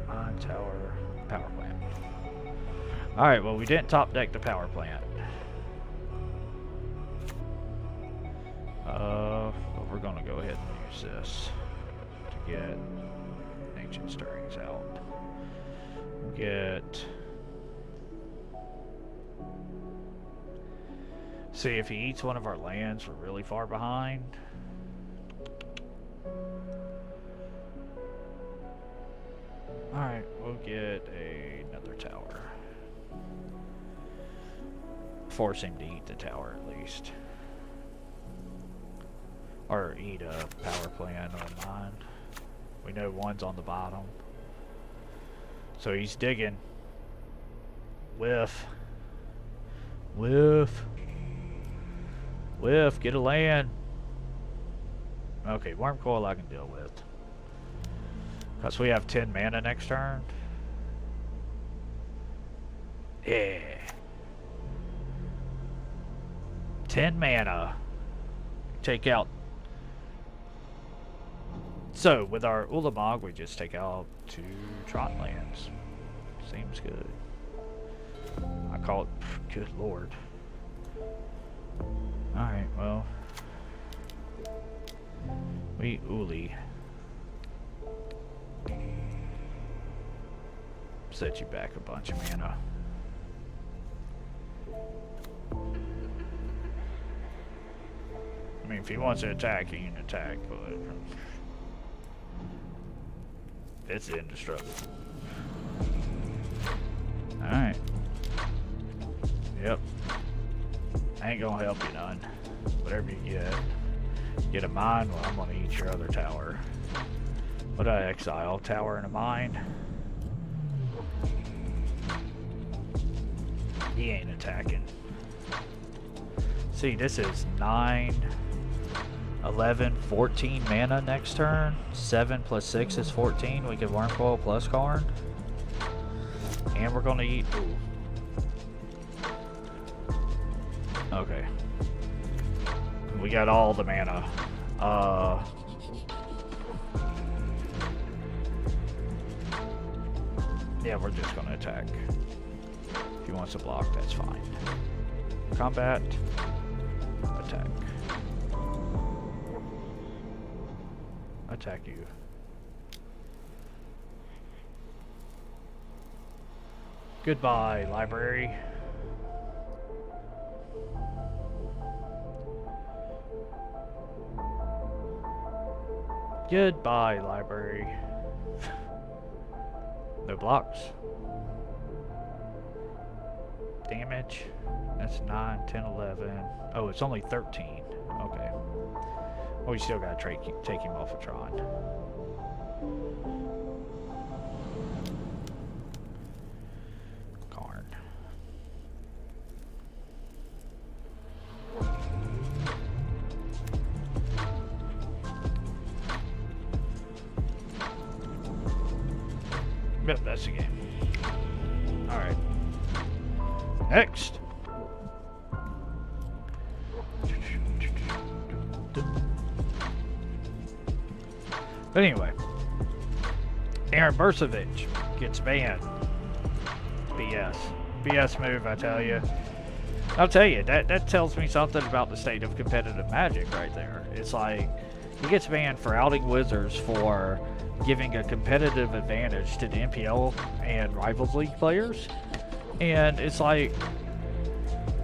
On tower, power plant. Alright, well, we didn't top deck the power plant. But we're gonna go ahead and use this to get Ancient Stirrings out. Get... See, if he eats one of our lands, we're really far behind. Alright, we'll get another tower. Force him to eat the tower at least. Or eat a power plant on mine. We know one's on the bottom. So he's digging. Whiff. Whiff. Whiff, get a land. Okay, Worm Coil I can deal with. Because we have 10 mana next turn. Yeah. 10 mana. Take out. So, with our Ulamog, we just take out 2 Tron lands. Seems good. I call it, good lord. Alright, well. We Uli. Set you back a bunch of mana. I mean, if he wants to attack, he can attack, but it's indestructible. Alright. Yep. I ain't gonna help you none. Whatever you get. Get a mine, well, I'm gonna eat your other tower. What did I exile? Tower and a mine. He ain't attacking. See, this is 9, 11, 14 mana next turn. 7 plus 6 is 14. We can Wormcoil plus Karn. And we're gonna eat. Ooh. Okay. We got all the mana. Yeah, we're just gonna attack. If he wants to block, that's fine. Combat. Attack. Attack you. Goodbye, library. Goodbye, library. No blocks. Damage. That's 9, 10, 11. Oh, it's only 13. Okay. Well, we still gotta take him off of Tron. Karn. Yep, that's the game. Alright. Next. But anyway, Aaron Bursavich gets banned. BS. BS move, I tell you. I'll tell you, that tells me something about the state of competitive Magic right there. It's like, he gets banned for outing Wizards for giving a competitive advantage to the MPL and Rivals League players. And it's like,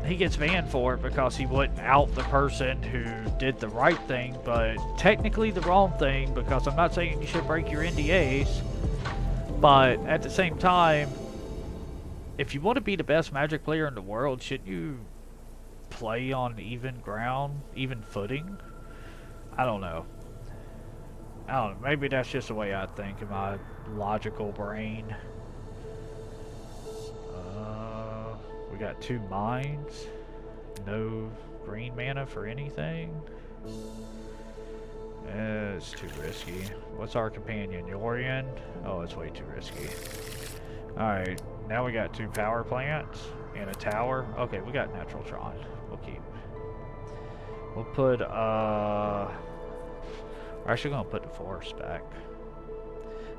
he gets banned for it because he wouldn't out the person who did the right thing, but technically the wrong thing, because I'm not saying you should break your NDAs, but at the same time, if you want to be the best Magic player in the world, shouldn't you play on even ground, even footing? I don't know. Maybe that's just the way I think in my logical brain. We got 2 mines. No green mana for anything. It's too risky. What's our companion? Yorion? Oh, it's way too risky. Alright, now we got 2 power plants and a tower. Okay, we got natural Tron. We'll keep. We'll put, we're actually gonna put the forest back.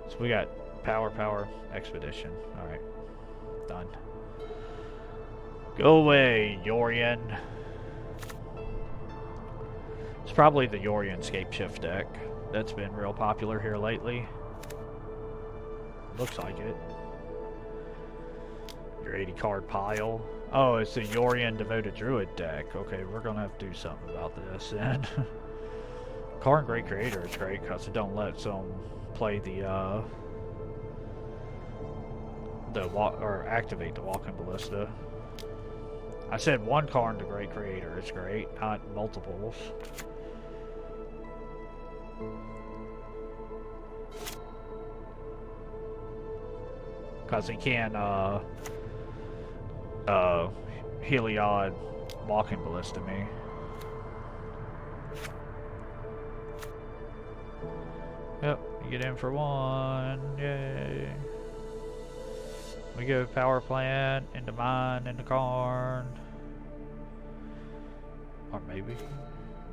So we got power, expedition. Alright, done. Go away, Yorion. It's probably the Yorion Scapeshift deck that's been real popular here lately. Looks like it. Your 80 card pile. Oh, it's the Yorion Devoted Druid deck. Okay, we're gonna have to do something about this then. Karn Great Creator is great because it don't let some play activate the Walking Ballista. I said one Karn, the Great Creator, is great, not multiples. Because he can, Heliod Walking Ballista me. Yep, you get in for 1, yay. We go power plant, into mine, into Karn. Or maybe.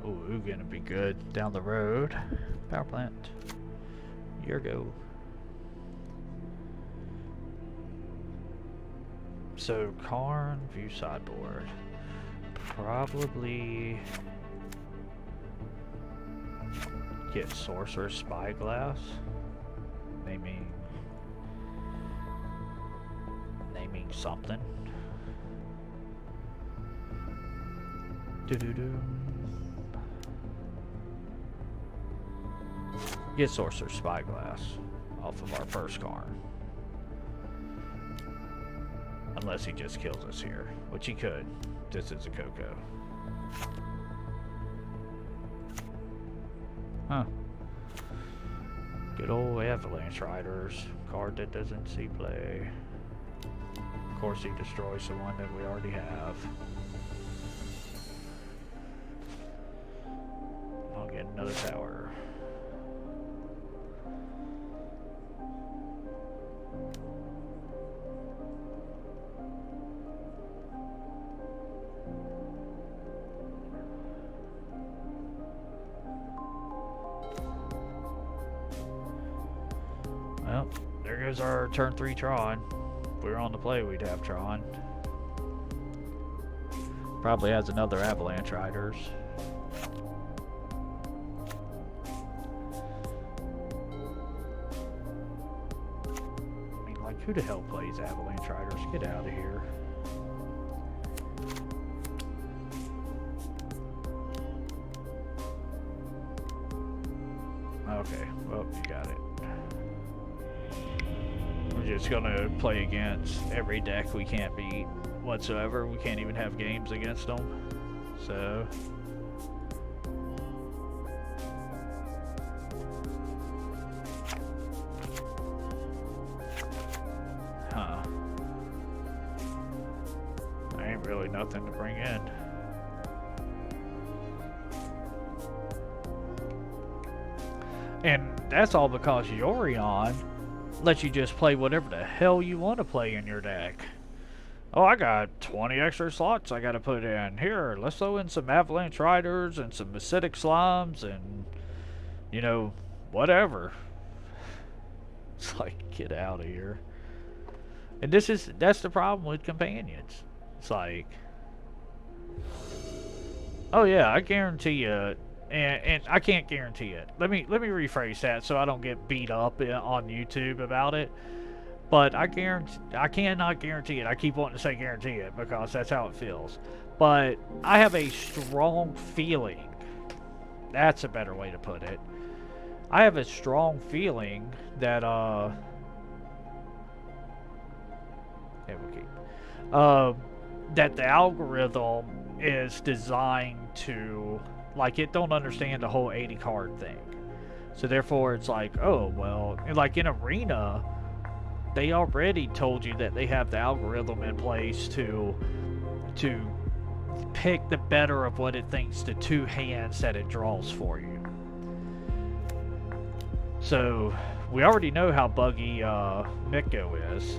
Ooh, gonna be good down the road. Power plant. Here go. So, Karn, view sideboard. Probably get Sorcerer's Spyglass. Naming something. Get Sorcerer's Spyglass off of our first Karn. Unless he just kills us here, which he could. This is a Coco. Huh. Good old Avalanche Riders. Card that doesn't see play. Of course he destroys the one that we already have. I'll get another tower. Well, there goes our turn 3 Tron. If we were on the play, we'd have Tron. Probably has another Avalanche Riders. I mean, like, who the hell plays Avalanche Riders? Get out of here. Okay, well, you got it. We're just gonna play against every deck we can't beat whatsoever. We can't even have games against them. So there ain't really nothing to bring in. And that's all because Yorion lets you just play whatever the hell you want to play in your deck. Oh, I got 20 extra slots I gotta put in. Here, let's throw in some Avalanche Riders and some Acidic Slimes and, you know, whatever. It's like, get out of here. And that's the problem with companions. It's like, oh yeah, I guarantee you, and I can't guarantee it. Let me rephrase that so I don't get beat up on YouTube about it. But I cannot guarantee it. I keep wanting to say guarantee it because that's how it feels. But I have a strong feeling. That's a better way to put it. I have a strong feeling that that the algorithm is designed to, like, it don't understand the whole 80 card thing. So therefore it's like, oh well, like in Arena, they already told you that they have the algorithm in place to pick the better of what it thinks the 2 hands that it draws for you. So we already know how buggy Mikko is.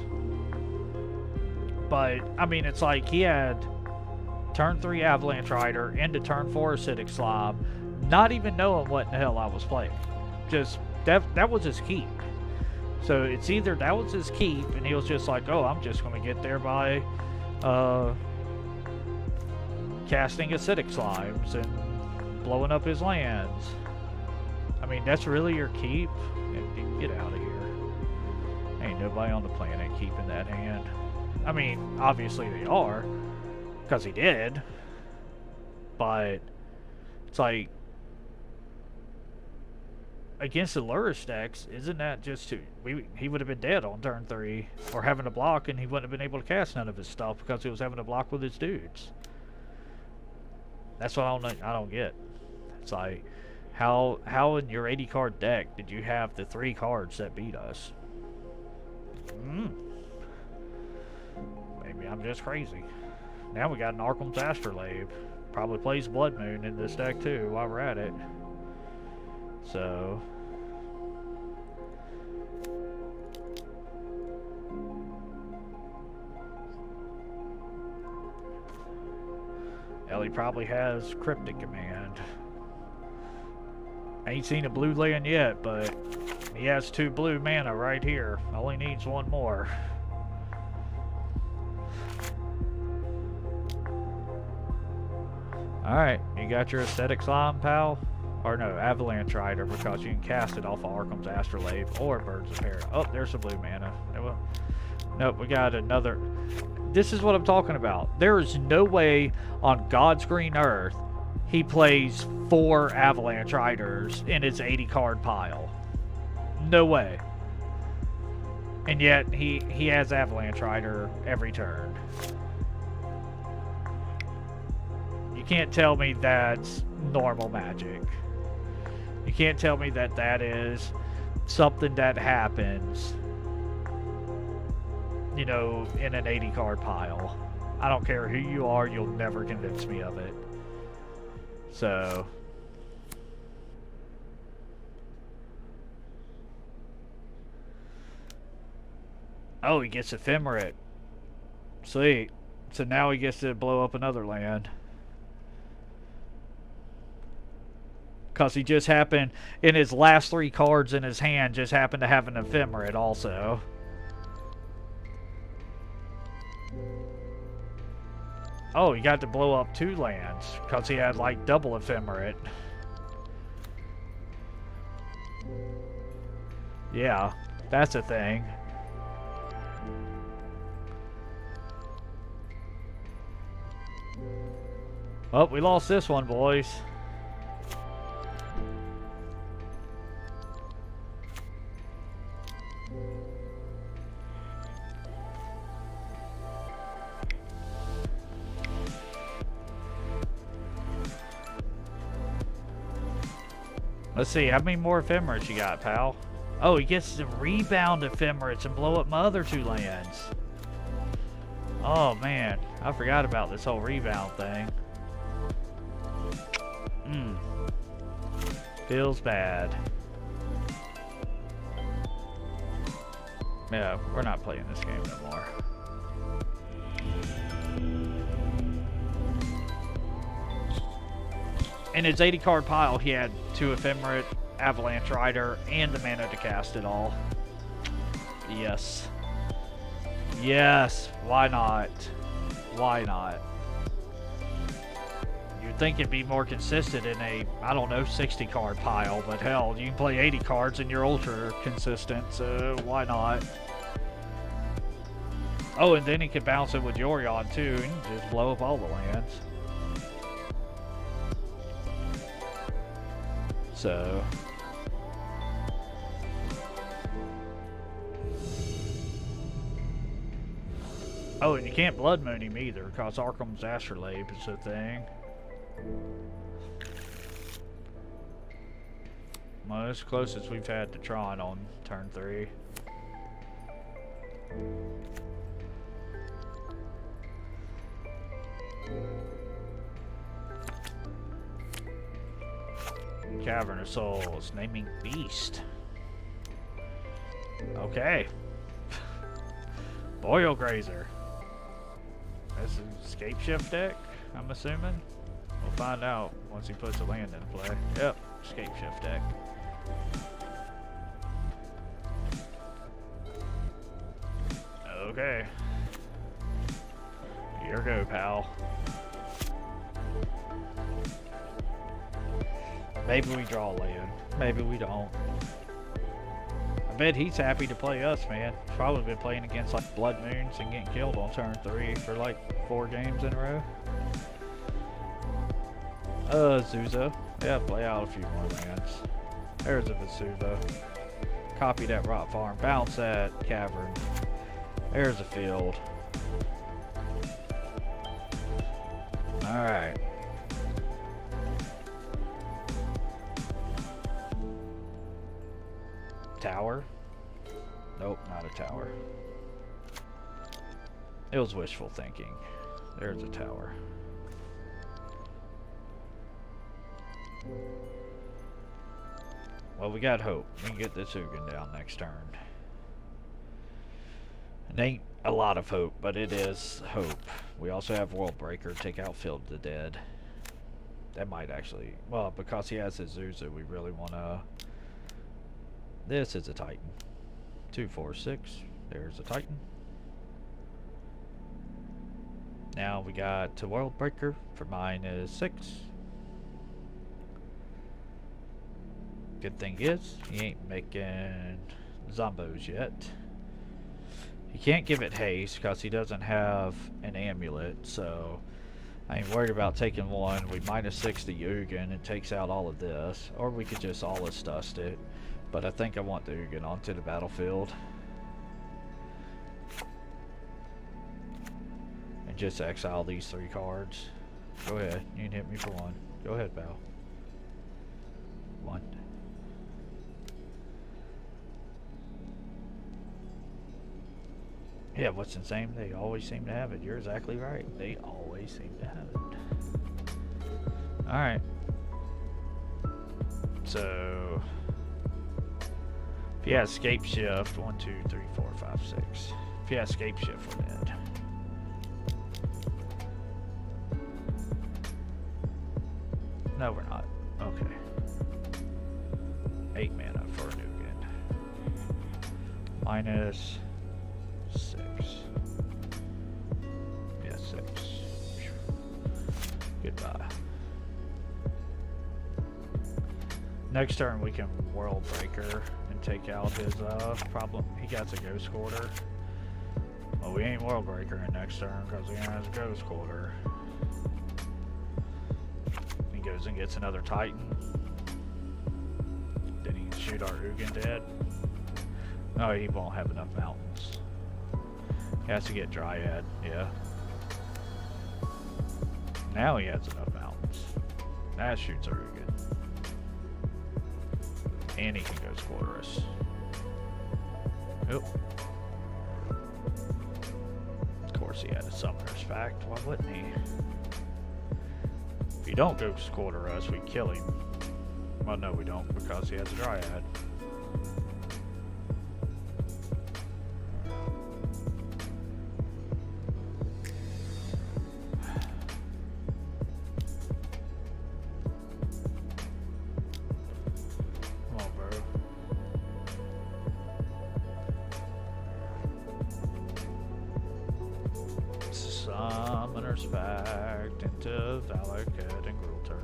But I mean, it's like he had turn 3 Avalanche Rider into turn 4 Acidic Slime, not even knowing what in the hell I was playing. Just that was his keep. So it's either that was his keep and he was just like, oh, I'm just going to get there by casting Acidic Slimes and blowing up his lands. I mean, that's really your keep? Get out of here. Ain't nobody on the planet keeping that hand. I mean, obviously they are, because he did. But it's like, against the Lurrus decks, isn't that just he would have been dead on turn 3, or having to block, and he wouldn't have been able to cast none of his stuff because he was having to block with his dudes. That's what I don't get. It's like, how in your 80 card deck did you have the 3 cards that beat us? Maybe I'm just crazy. Now we got an Arkham's Astrolabe. Probably plays Blood Moon in this deck too while we're at it. So Ellie probably has Cryptic Command. I ain't seen a blue land yet, but he has 2 blue mana right here. Only needs 1 more. Alright, you got your Aesthetic Slime, pal? Or no, Avalanche Rider, because you can cast it off of Arkham's Astrolabe or Birds of Paradise. Oh, there's some blue mana. Nope, we got another. This is what I'm talking about. There is no way on God's green earth he plays 4 Avalanche Riders in his 80 card pile. No way. And yet he has Avalanche Rider every turn. You can't tell me that's normal Magic. You can't tell me that that is something that happens, you know, in an 80 card pile. I don't care who you are, you'll never convince me of it. So... Oh, he gets ephemerate. Sweet. So now he gets to blow up another land. Because he just happened, in his last 3 cards in his hand, just happened to have an ephemerate also. Oh, he got to blow up 2 lands. Because he had like double ephemerate. Yeah, that's a thing. Oh, we lost this one, boys. Let's see, how many more ephemerates you got, pal? Oh, he gets to rebound ephemerates and blow up my other 2 lands. Oh, man. I forgot about this whole rebound thing. Feels bad. Yeah, we're not playing this game no more. In his 80 card pile, he had 2 ephemerate, Avalanche Rider, and the mana to cast it all. Yes. Yes, why not? Why not? You'd think it'd be more consistent in a, I don't know, 60 card pile, but hell, you can play 80 cards and you're ultra consistent, so why not? Oh, and then he could bounce it with Yorion too, and just blow up all the lands. So... Oh, and you can't Blood Moon him either, because Arkham's Astrolabe is a thing. Well, it's closest we've had to Tron on turn 3. Cavern of Souls, naming Beast. Okay. Boil Grazer. That's an escape shift deck, I'm assuming. We'll find out once he puts a land in play. Yep, escape shift deck. Okay. Here go, pal. Maybe we draw a land. Maybe we don't. I bet he's happy to play us, man. He's probably been playing against like Blood Moons and getting killed on turn 3 for like 4 games in a row. Zuza. Yeah, play out a few more lands. There's a Vesuva. Copy that Rot Farm. Bounce that Cavern. There's a field. Alright. Tower? Nope, not a tower. It was wishful thinking. There's a tower. Well, we got hope. We can get this Ugin down next turn. It ain't a lot of hope, but it is hope. We also have World Breaker, take out Field of the Dead. That might actually... Well, because he has his Zuzu, we really want to... This is a Titan. 2, 4, 6. There's a Titan. Now we got to World Breaker for mine is 6. Good thing is, he ain't making Zombos yet. He can't give it haste because he doesn't have an amulet, so I ain't worried about taking one. We -6 the Ugin and takes out all of this. Or we could just Allus Dust it. But I think I want the Ugin onto the battlefield. And just exile these 3 cards. Go ahead, you can hit me for 1. Go ahead, pal. 1. Yeah, what's insane? They always seem to have it. You're exactly right. They always seem to have it. Alright. So, if you have escape shift, 1, 2, 3, 4, 5, 6. If you have escape shift, we're dead. No, we're not. Okay. 8 mana for Nukin. Minus 6. Yeah, 6. Goodbye. Next turn we can World Breaker and take out his problem. He got a Ghost Quarter. Well, we ain't World Breaker in next turn because he has a Ghost Quarter. He goes and gets another Titan. Then he can shoot our Ugin dead. No, he won't have enough mountains. He has to get Dryad, yeah. Now he has enough mountains. That shoots our Ugin. And he can go Quarter us. Oh. Of course he had a Summoner's Fact, why wouldn't he? If he don't go Quarter us, we kill him. Well, no, we don't, because he has a Dryad. Come on, bro. Summoner's Fact into Valakut and Grulturf.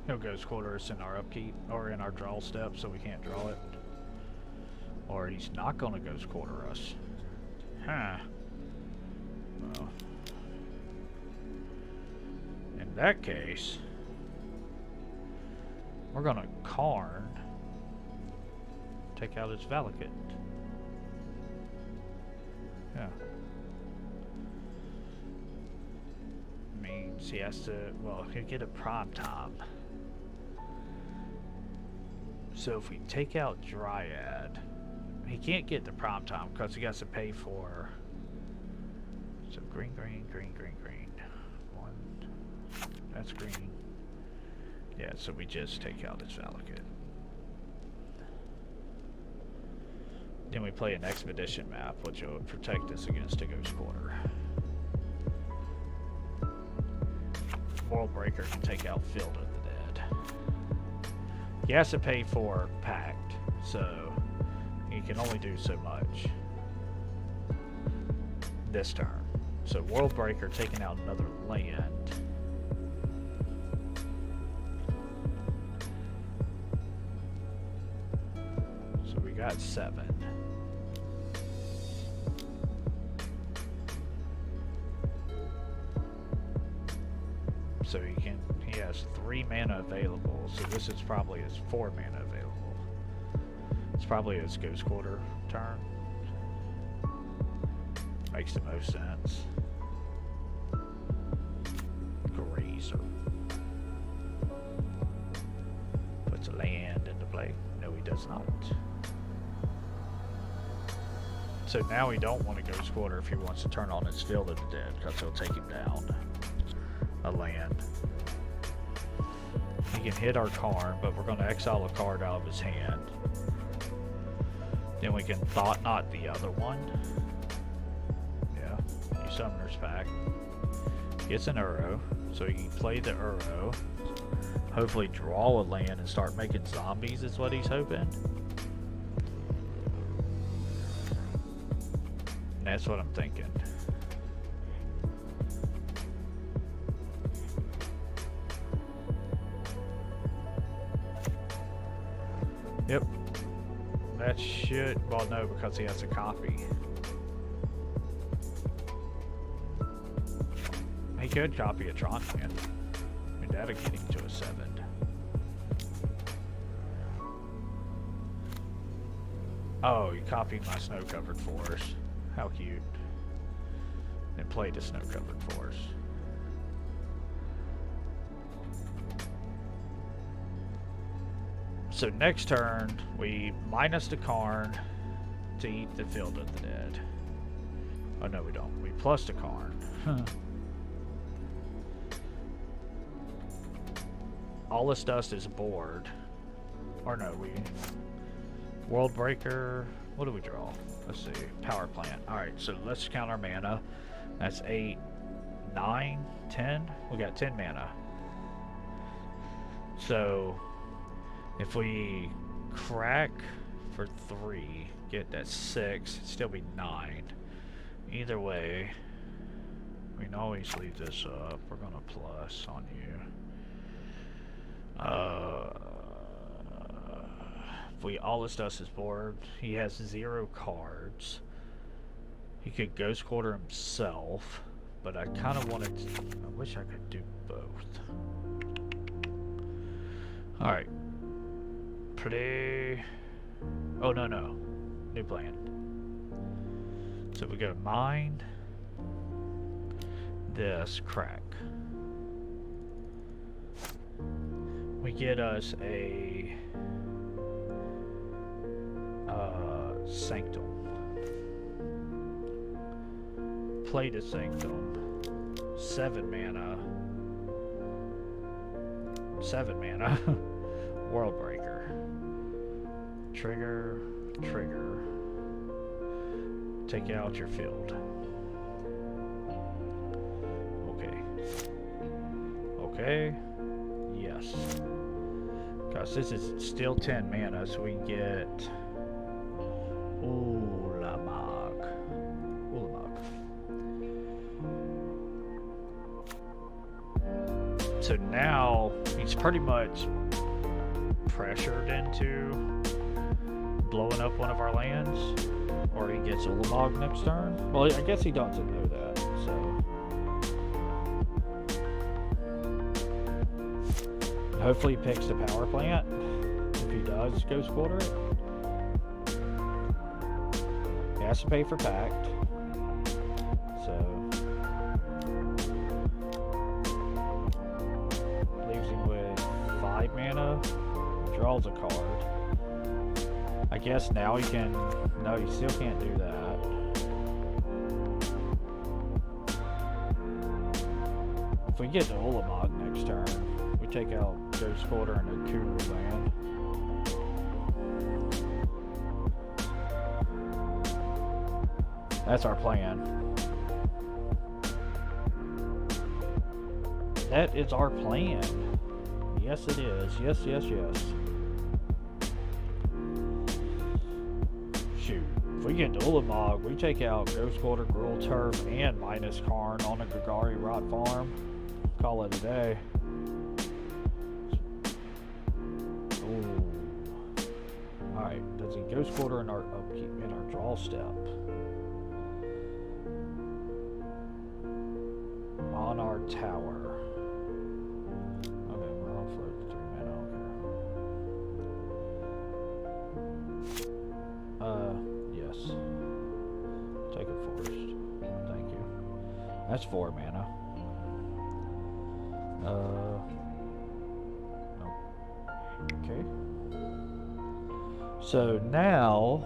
He'll Ghost Quarter us in our upkeep or in our draw step, so we can't draw it. Or he's not going to Ghost Quarter us. Huh. Well, in that case, we're going to Karn, take out his Valakut. Yeah. Means he has to, well, he'll get a Prime Time. So if we take out Dryad, he can't get the Prime Time because he has to pay for. So green, green, green, green, green. One. That's green. Yeah, so we just take out his Valakut. Then we play an Expedition map, which will protect us against a Ghost Quarter. World Breaker can take out Field of the Dead. He has to pay for Pact, so he can only do so much this turn. So World Breaker taking out another land. So we got 7. So he has 3 mana available, so this is probably his 4 mana available. It's probably his Ghost Quarter turn. Makes the most sense. Grazer. Puts a land into play. No, he does not. So now we don't want to Ghost Quarter if he wants to turn on his Field of the Dead, because he'll take him down. A land. He can hit our Karn, but we're going to exile a card out of his hand. Then we can Thought Knot the other one. Yeah, you Summoner's Pact. Gets an Uro, so he can play the Uro. Hopefully draw a land and start making zombies is what he's hoping. And that's what I'm thinking. Yep. That should, well no, because he has a copy. He could copy a Tron land. I mean, that'll get him to a 7. Oh, you copied my snow-covered forest. How cute. And played a snow-covered forest. So next turn, we minus the Karn to eat the Field of the Dead. Oh no, we don't. We plus the Karn. All this dust is bored. Or no, we... World Breaker... What do we draw? Let's see. Power Plant. Alright, so let's count our mana. That's 8, 9, 10. We got 10 mana. So... if we crack for 3, get that 6, it'd still be 9. Either way, we can always leave this up. We're gonna plus on you. If we all this does is board, he has 0 cards. He could Ghost Quarter himself, but I kind of wanted to, I wish I could do both. Alright. Play. Oh, no. New plan. So we go mine. This crack. We get us a Sanctum. Play the Sanctum. 7 mana. 7 mana. World Breaker. Trigger. Take out your field. Okay. Yes. Because this is still 10 mana, so we can get Ulamog. So now he's pretty much pressured into blowing up one of our lands, or he gets Ulamog next turn. Well, I guess he doesn't know that, so hopefully he picks the power plant. If he does, Ghost Quarter it. He has to pay for Pact, so leaves him with 5 mana. Draws a card. I guess now he can... No, you still can't do that. If we get to Ulamog next turn, we take out Ghost Quarter and a Kuru land. That's our plan. That is our plan. Yes, it is. Yes. Shoot. If we get to Ulamog, we take out Ghost Quarter, Gruul Turf, and minus Karn on a Gagari Rot Farm. Call it a day. Ooh. Alright, does he Ghost Quarter in our upkeep, in our draw step? On our tower. Okay, we're on float 3 mana, okay. Yes. Take it first. Thank you. That's 4 mana. Nope. Okay. So now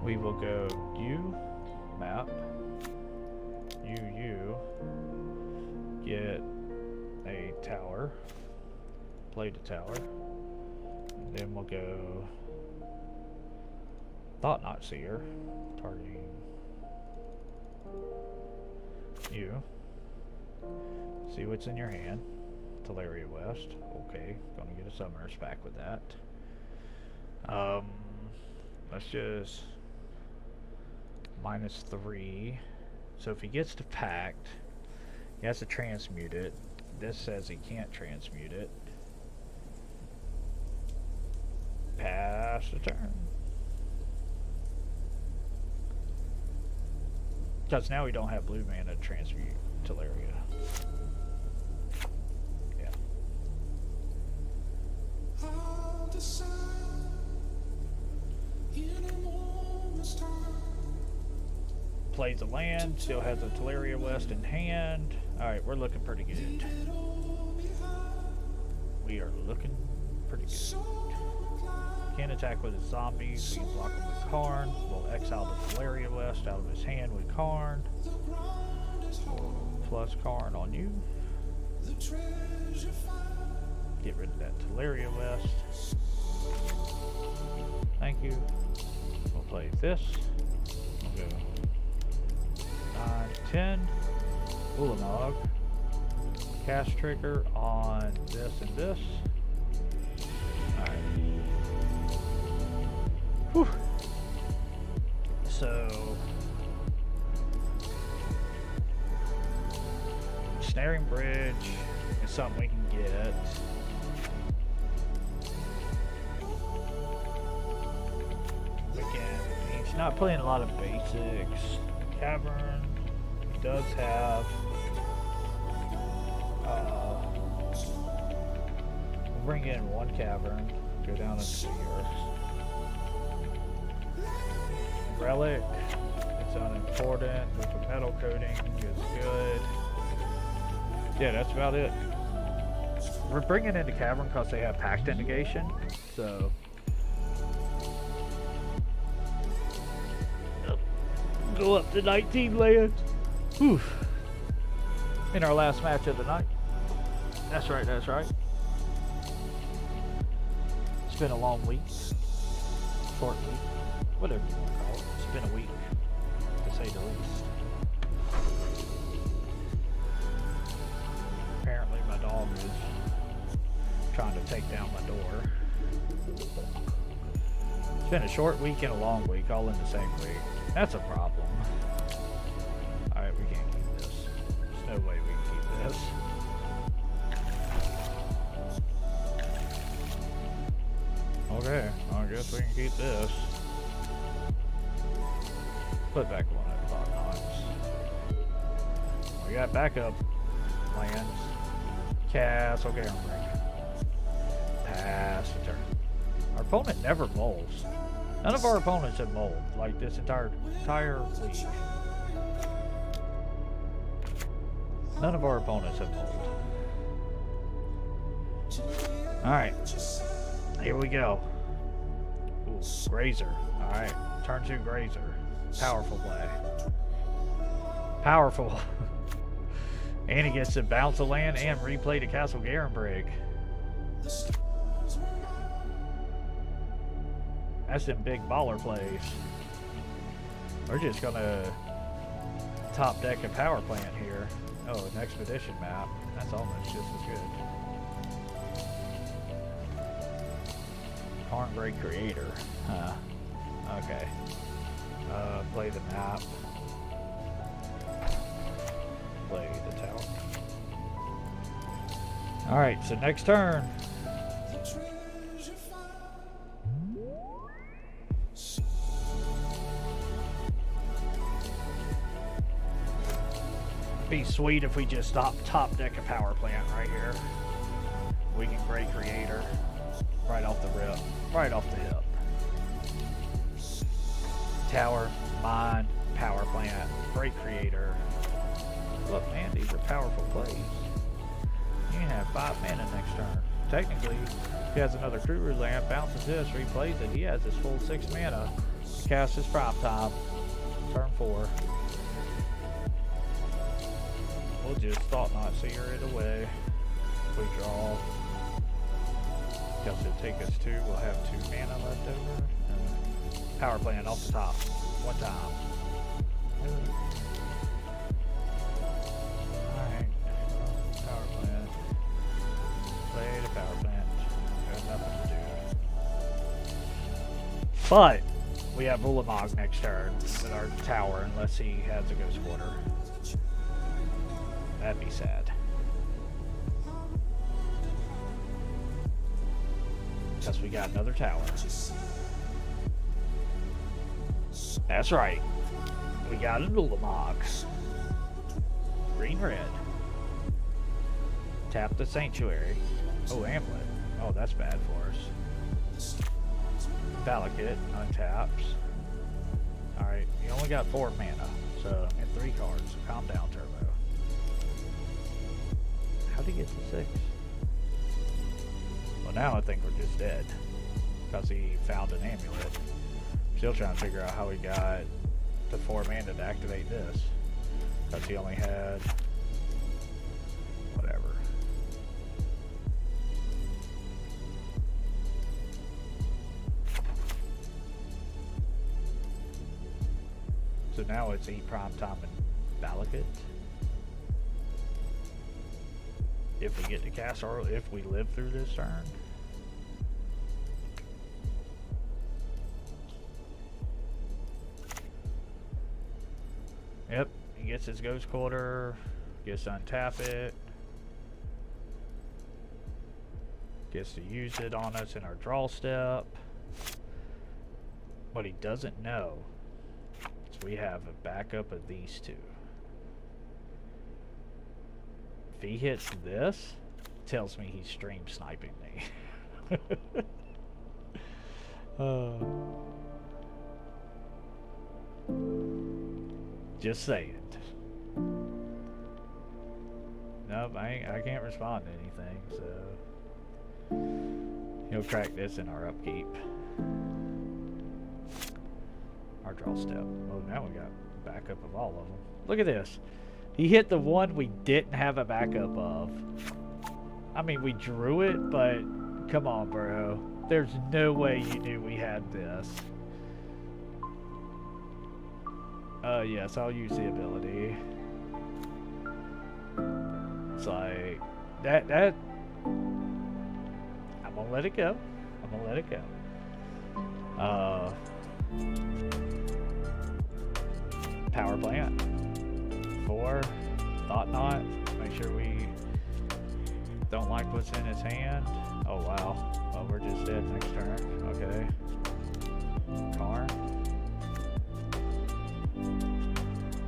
we will go map. You get a tower. Play the tower. And then we'll go Thought Not Seer, targeting you. See what's in your hand. Teleria West. Okay, gonna get a Summoner's Pack with that. Let's just -3. So if he gets to Pact, he has to transmute it. This says he can't transmute it. Pass the turn. Because now we don't have blue mana to transmute Teleria. Yeah. Plays a land, still has a Teleria West in hand. Alright, we're looking pretty good. We are looking pretty good. Can't attack with his zombies, we can block him with Karn. We'll exile the Teleria West out of his hand with Karn. Plus Karn on you. Get rid of that Teleria West. Thank you. We'll play this. We'll go 9, 10. Ulamog. Cast trigger on this and this. Alright. Whew. So snaring bridge is something we can get. He's not playing a lot of basics. Cavern does have we'll bring in one cavern, go down into the earth. Relic, it's unimportant, with the metal coating is good. Yeah, that's about it. We're bringing in the cavern because they have pact negation, so go up to 19 lands. Whew. In our last match of the night. That's right, that's right. It's been a long week. Short week. Whatever you want to call it. It's been a week, to say the least. Apparently my dog is trying to take down my door. It's been a short week and a long week, all in the same week. That's a problem. Alright, we can't keep this. There's no way we can keep this. Okay, I guess we can keep this. Put back one at the bottom. We got backup lands. Castle Garenbrig. Pass the turn. Our opponent never molds. None of our opponents have mold, like this entire league. None of our opponents have mold. Alright. Here we go. Ooh, Grazer. Alright. Turn 2 Grazer. Powerful play. Powerful. And he gets to bounce a land and replay to Castle Garenbrig. That's some big baller plays. We're just gonna top deck a power plant here. Oh, an expedition map. That's almost just as good. Karn Great Creator. Huh. Okay. Play the map. Play the tower. Alright, so next turn. Be sweet if we just stop top deck a power plant right here. We can Great Creator right off the rip, right off the hip. Tower, mine, power plant, Great Creator. Look, man, these are powerful plays. You can have 5 mana next turn. Technically, if he has another Kruger land, bounces this, replays it, he has his full 6 mana. Cast his prime time. Turn 4. We'll just Thought Knot Seer it away. If we draw. Because it'll take us 2, we'll have 2 mana left over. Power plant off the top. One time. Alright. Power plant. Play the power plant. Got nothing to do. But we have Ulamog next turn with our tower unless he has a Ghost Quarter. That'd be sad. Because we got another tower. That's right. We got an Ulamog. Green-red. Tap the Sanctuary. Oh, Amulet. Oh, that's bad for us. Valakut, untaps. Alright, you only got 4 mana, so, and 3 cards, so calm down, Turbo. How'd he get to 6? Well, now I think we're just dead. Because he found an amulet. Still trying to figure out how he got the 4 mana to activate this. Because he only had... whatever. So now it's eat prime time and Valakut. If we get to cast or if we live through this turn. Yep, he gets his Ghost Quarter, gets to untap it, gets to use it on us in our draw step. What he doesn't know is we have a backup of these 2. If he hits this, it tells me he's stream sniping me. Just say it. Nope, I can't respond to anything, so he'll crack this in our upkeep. Our draw step. Oh, now we got backup of all of them. Look at this. He hit the one we didn't have a backup of. I mean, we drew it, but come on, bro. There's no way you knew we had this. Yes, I'll use the ability. It's like, that, I'm gonna let it go. I'm gonna let it go. Power plant. 4. Thought not. Make sure we don't like what's in his hand. Oh, wow. Well, we're just dead next turn. Okay. Karn.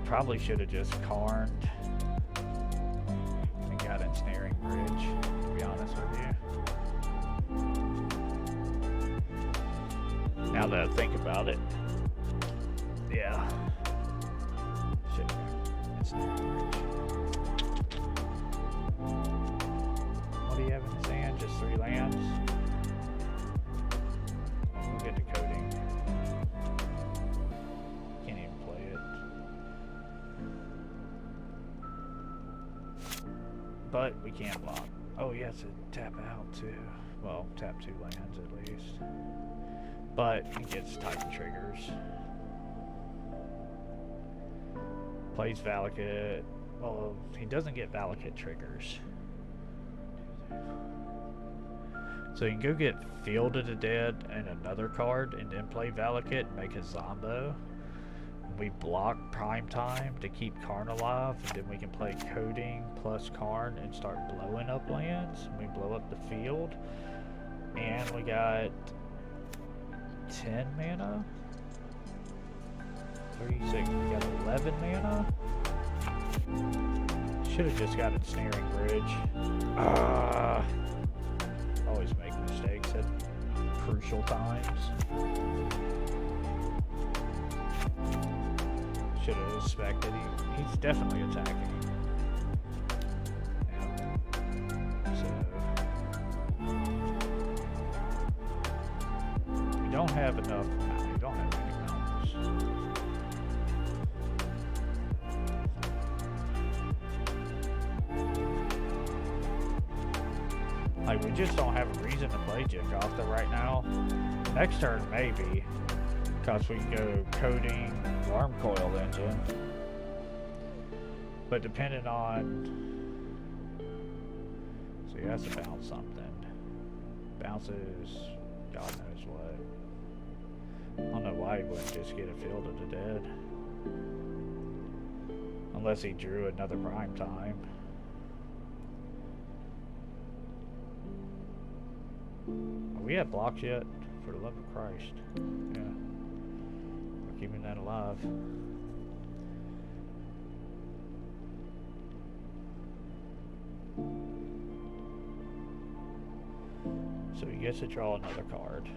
Probably should have just Karned and got Ensnaring Bridge, to be honest with you. Now that I think about it, yeah. Should have Ensnaring Bridge. What do you have in his hand? Just 3 lands? Oh, we'll get to coding. Can't even play it. But we can't block. Oh, yes, it tap out too. Well, tap 2 lands at least. But he gets Titan triggers. Plays Valakut. Well, he doesn't get Valakut triggers. So you can go get Field of the Dead and another card and then play Valakut and make a Zombo. We block Prime Time to keep Karn alive, and then we can play Coding plus Karn and start blowing up lands. We blow up the field, and we got 10 mana. 36. We got 11 mana. Should have just got Ensnaring Bridge. Always make mistakes at crucial times. Should have expected. He's definitely attacking. Yeah. So we don't have enough. No, we don't have any mountains. Like, we just don't have a reason to play Jigotha right now. Next turn, maybe. Because we can go Coding, Worm Coil Engine. But depending on... So he has to bounce something. Bounces... God knows what. I don't know why he wouldn't just get a Field of the Dead. Unless he drew another Prime Time. Are we at blocks yet? For the love of Christ. Yeah. We're keeping that alive. So he gets to draw another card.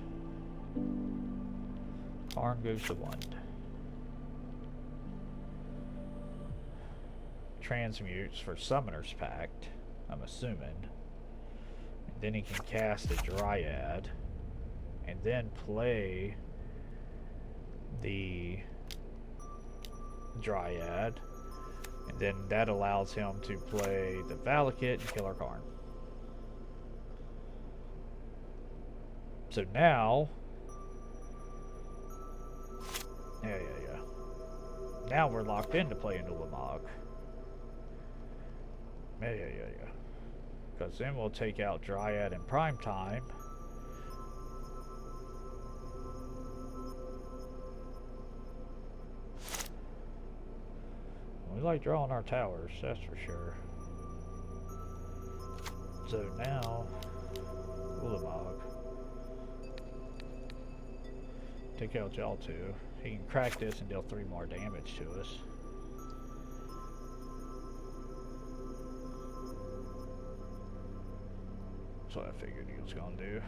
Karn goes to 1. Transmutes for Summoner's Pact, I'm assuming. And then he can cast a Dryad. And then play the Dryad. And then that allows him to play the Valakut and kill our Karn. So now... Yeah. Now we're locked into playing Ulamog. Yeah. Because then we'll take out Dryad in prime time. We like drawing our towers, that's for sure. So now, Ulamog. Take out y'all two. He can crack this and deal 3 more damage to us. That's what I figured he was gonna do.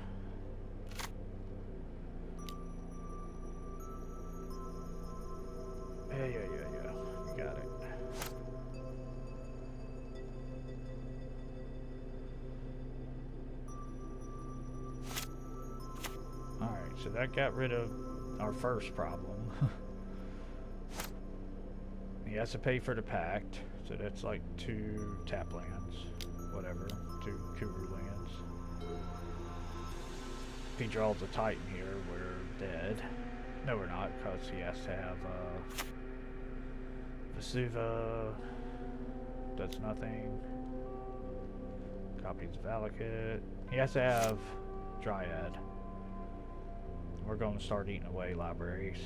Yeah. You got it. Alright, so that got rid of our first problem. He has to pay for the pact, so that's like 2 tap lands, whatever, 2 Kuru lands. If he draws a Titan here, we're dead. No, we're not, because he has to have Vesuva, does nothing. Copies Valakut. He has to have Dryad. We're going to start eating away libraries.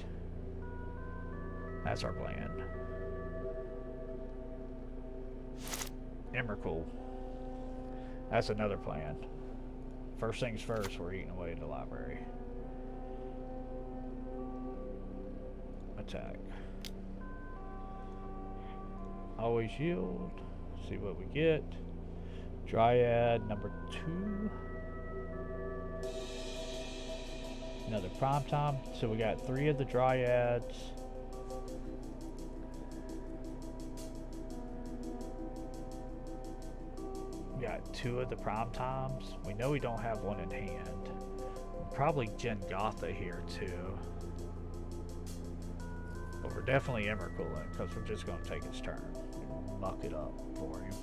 That's our plan. Emrakul. That's another plan. First things first, we're eating away the library. Attack. Always yield. See what we get. Dryad number 2. Another prime time. So we got 3 of the Dryads. We got 2 of the prime times. We know we don't have one in hand. Probably Jengotha here too. But we're definitely Emrakul because we're just going to take his turn and muck it up for him.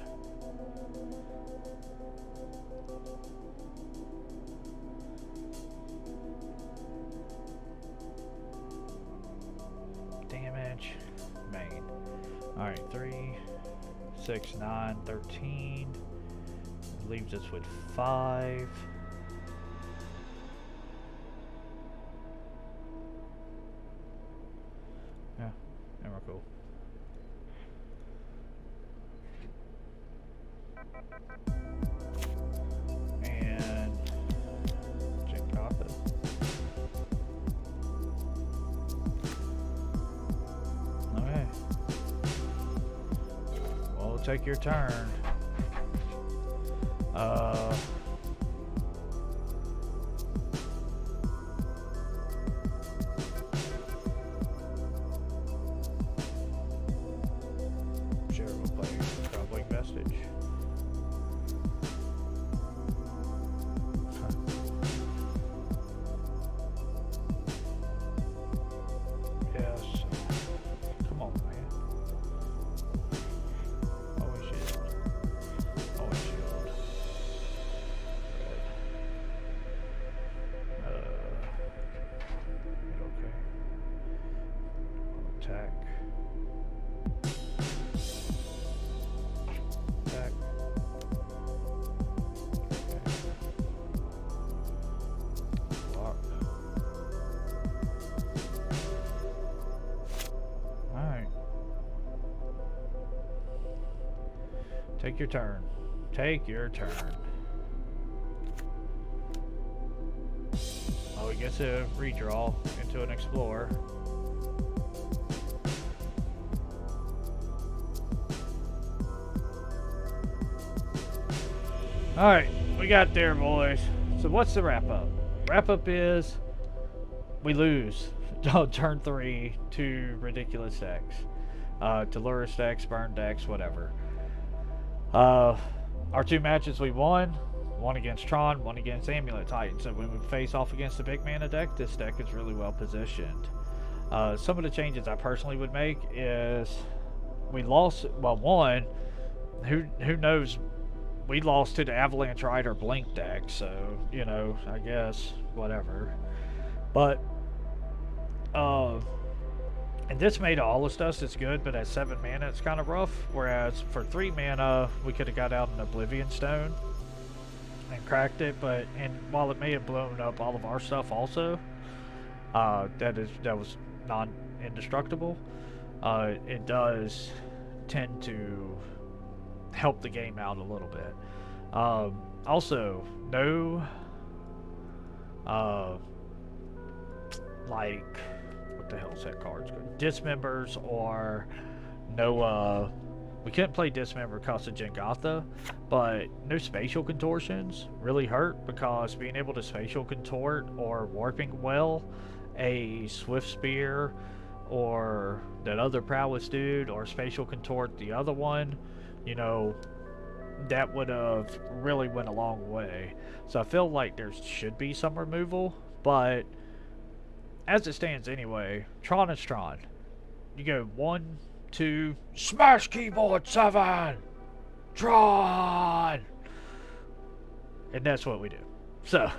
Damage. Main. Alright, 3, 6, 9, 13. Leaves us with 5. Yeah, Emrakul. And Jengotha. Okay. Well, take your turn. Sure, we'll play Traveling Vestige. Yes. Come on, man. Always shield. Always shield. Okay. Attack. Attack. Okay. Block. Alright. Take your turn. Take your turn. Oh, he gets a redraw into an Explorer. Alright, we got there, boys. So what's the wrap-up? Wrap-up is we lose. on turn 3 2 ridiculous decks. Delurus decks, burn decks, whatever. Our 2 matches we won, one against Tron, one against Amulet Titan. So when we face off against the big mana deck, this deck is really well positioned. Some of the changes I personally would make is we lost, well, one, who knows, we lost to the Avalanche Rider Blink deck, so, you know, I guess, whatever. But, and this made all of us is good, but at 7 mana it's kind of rough, whereas for 3 mana we could have got out an Oblivion Stone and cracked it, but, and while it may have blown up all of our stuff also, that was non-indestructible, it does tend to help the game out a little bit. Also, no, like, what the hell is that card's good? Dismembers, or no, we couldn't play Dismember because of Jengatha, but no spatial contortions really hurt, because being able to spatial contort or warping well a Swift Spear or that other prowess dude, or spatial contort the other one, you know, that would have really went a long way. So I feel like there should be some removal, but as it stands anyway, Tron is Tron. You go 1, 2, smash keyboard 7, Tron, and that's what we do. So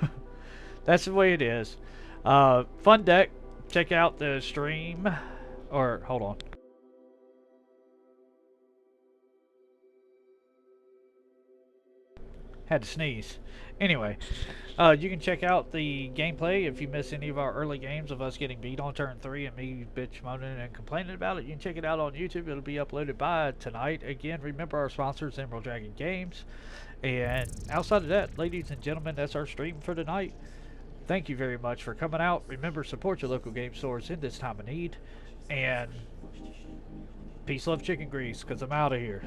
that's the way it is. Fun deck. Check out the stream, or hold on. Had to sneeze. Anyway, you can check out the gameplay if you miss any of our early games of us getting beat on turn 3 and me bitch moaning and complaining about it. You can check it out on YouTube. It'll be uploaded by tonight. Again, remember our sponsors, Emerald Dragon Games. And outside of that, ladies and gentlemen, that's our stream for tonight. Thank you very much for coming out. Remember, support your local game stores in this time of need. And peace, love, chicken grease, because I'm out of here.